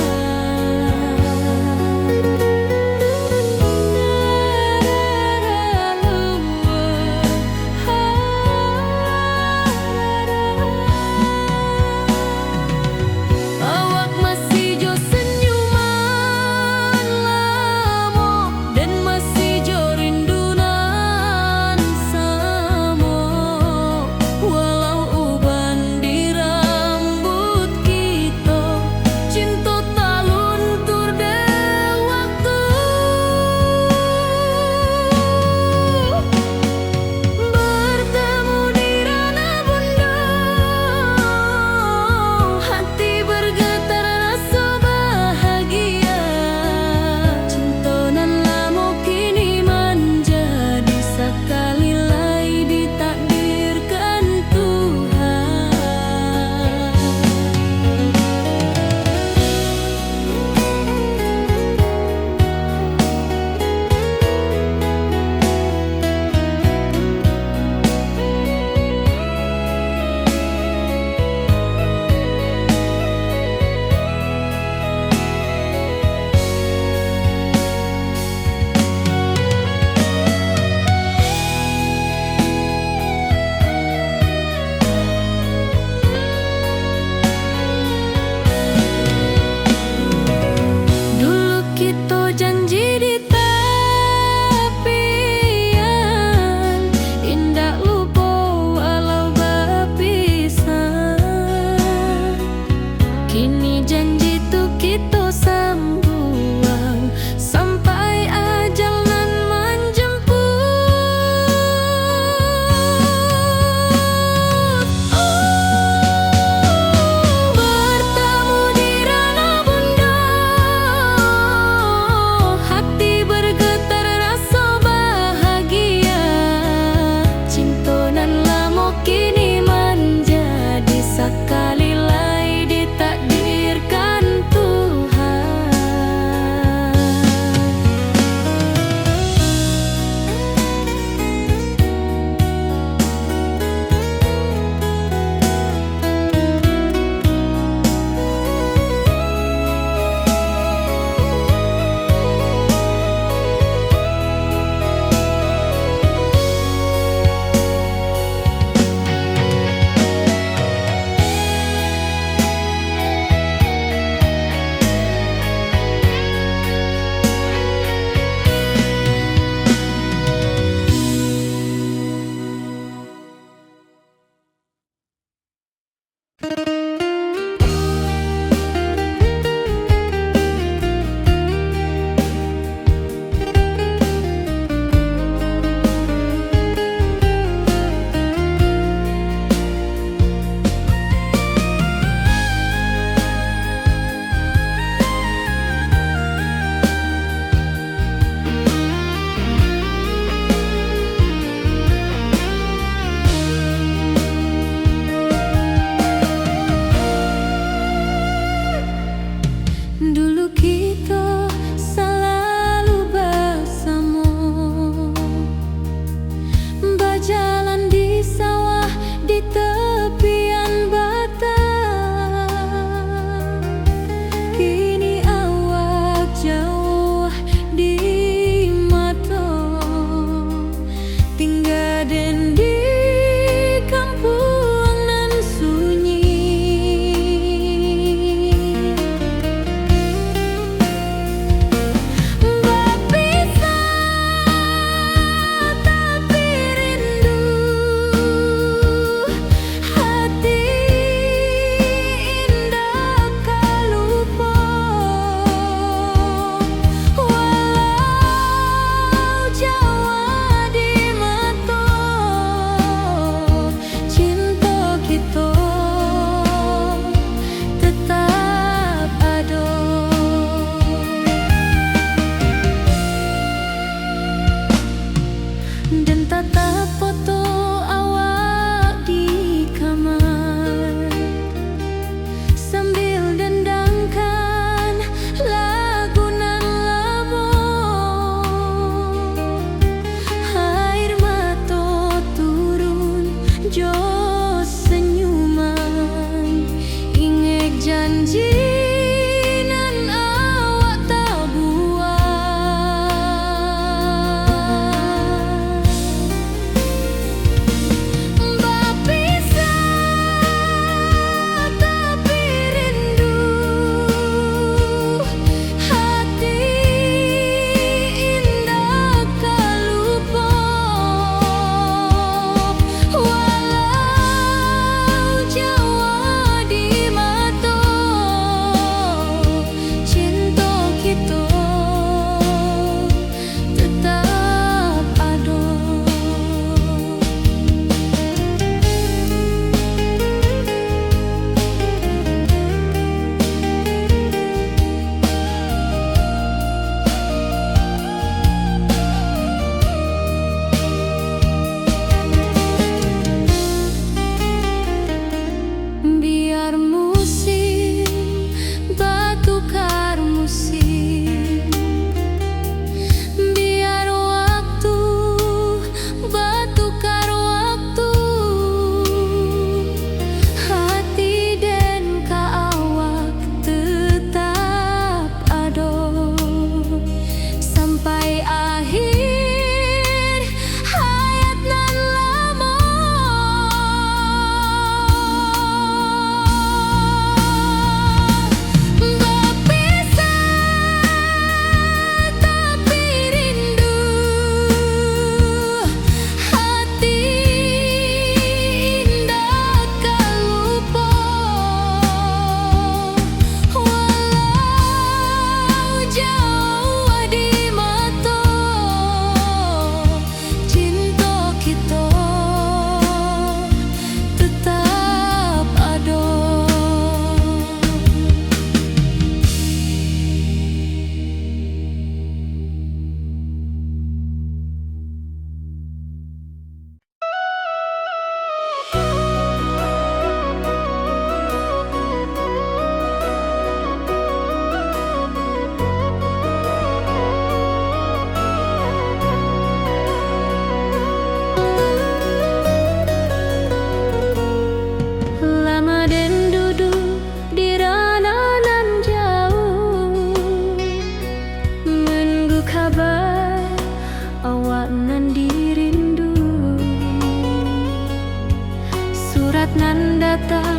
datang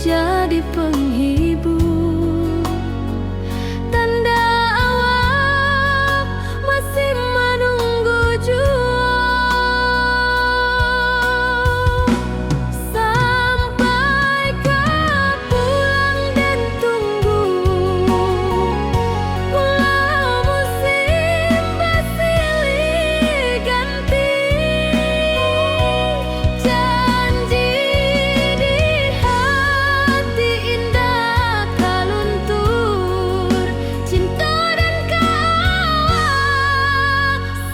jadi penghibur, tanda awal masih menunggu jua. Sampai kau pulang dan tunggu, walau musim bersilih ganti, janji di hati indah kau luntur, cinta dan kawal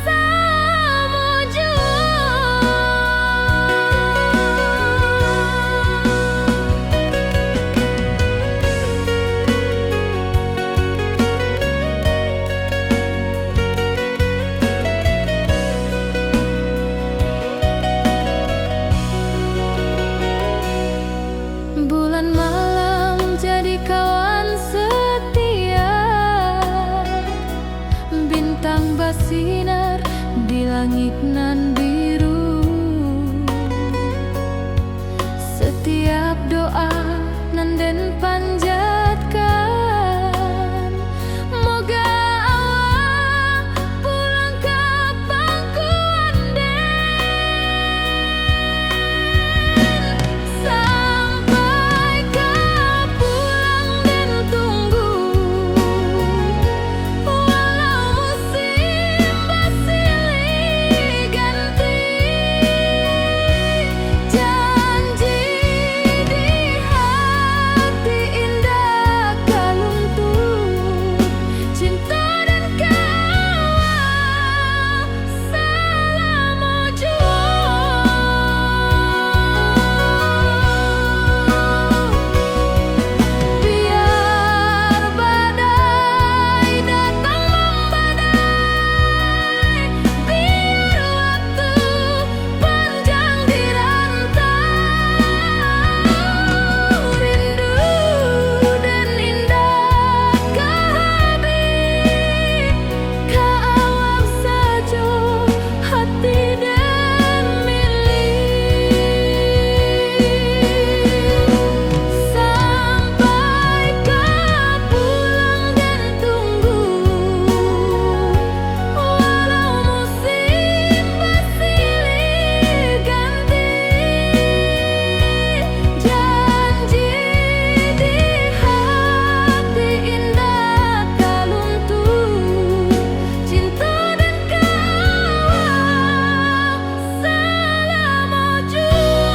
sama jua. Bulan malam jadi kawan setia, bintang bersinar di langit nan biru. Setiap doa nan den panjatkan, moga awak pulang ke pangkuan den. Sampai kau pulang dan tunggu, walau musim bersilih ganti, janji di hati indah kau luntur, cinta dan kawal selama jua. Biar badai datang membadai, biar waktu panjang dirantau, rindu dan indah kehabis, kau awak saja hati dan milik. Sampai kau pulang dan tunggu, walau musim bersilih ganti, janji di hati indah kau luntur, cinta dan kawal selama jua.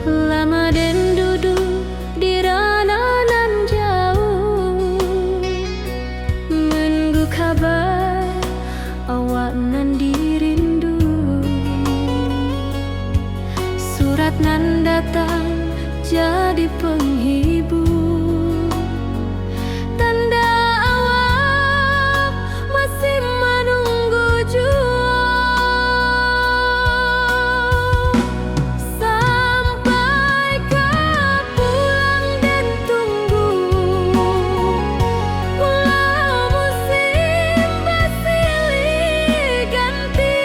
Lama den duduk di ranah nan jauh, menunggu kabar awak nan dirindu. Surat nan datang jadi penghibur, tanda awak masih menunggu jua. Sampai kau pulang dan tunggu, walau musim bersilih ganti,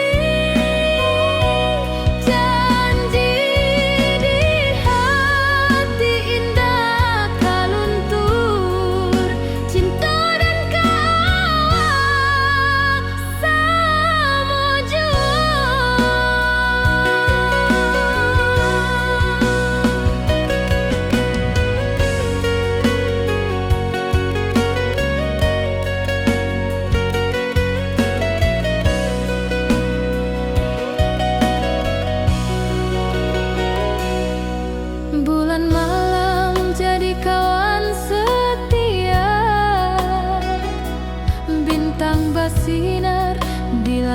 janji di hati indah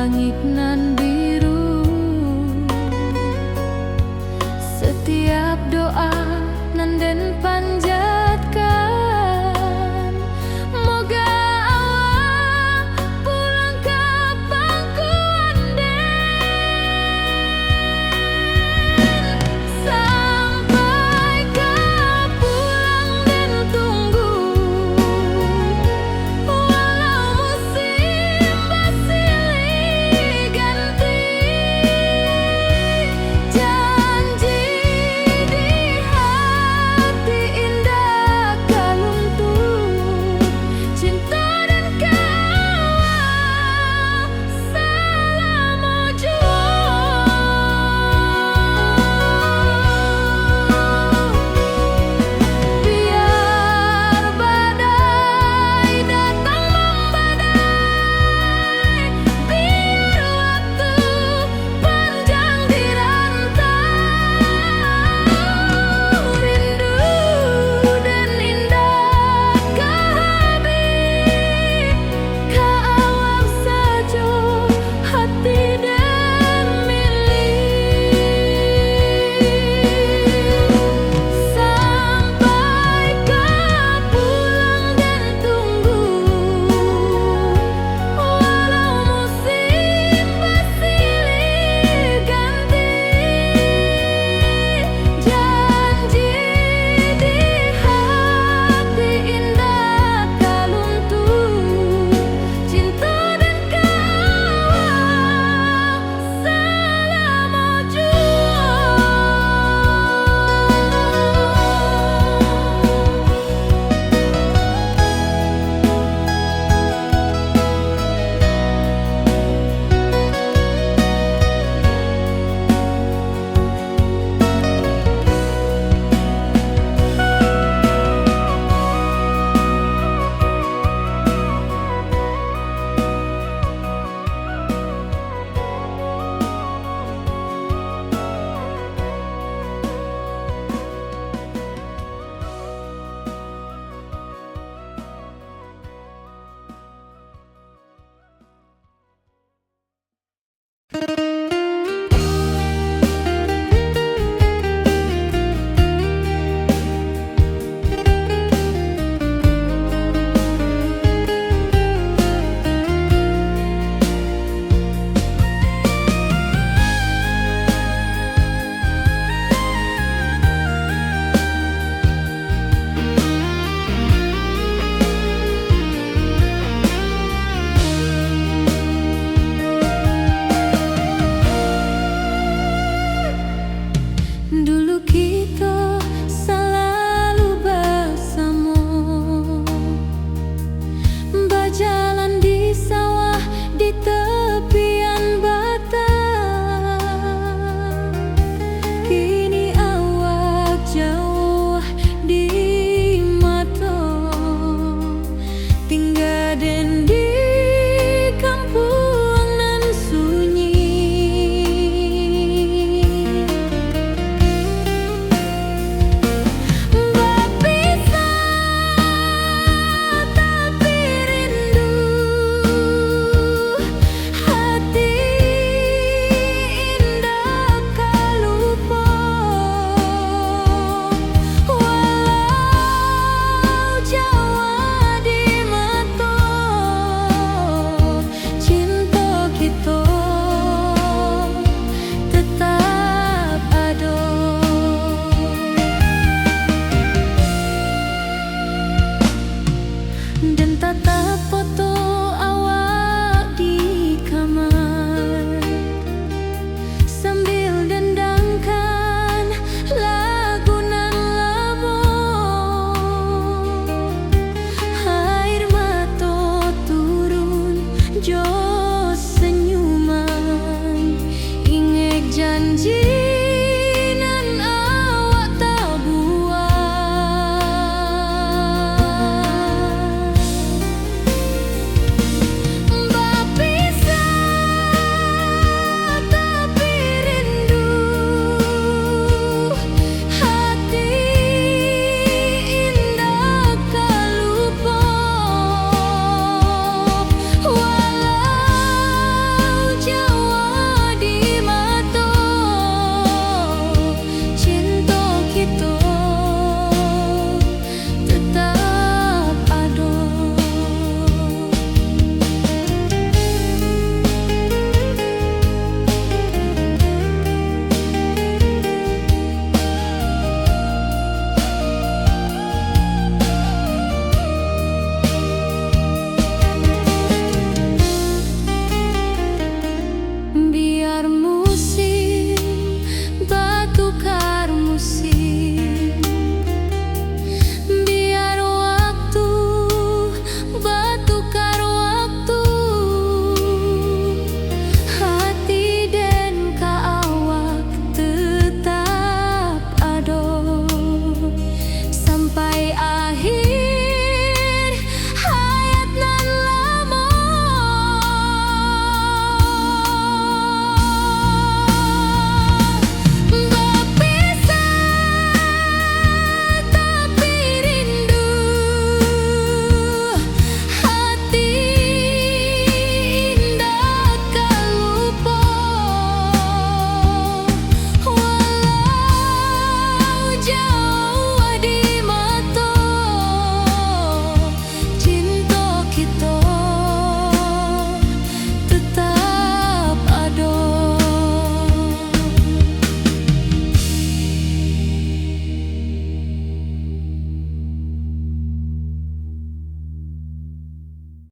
langit nan biru. Setiap doa nan den panjang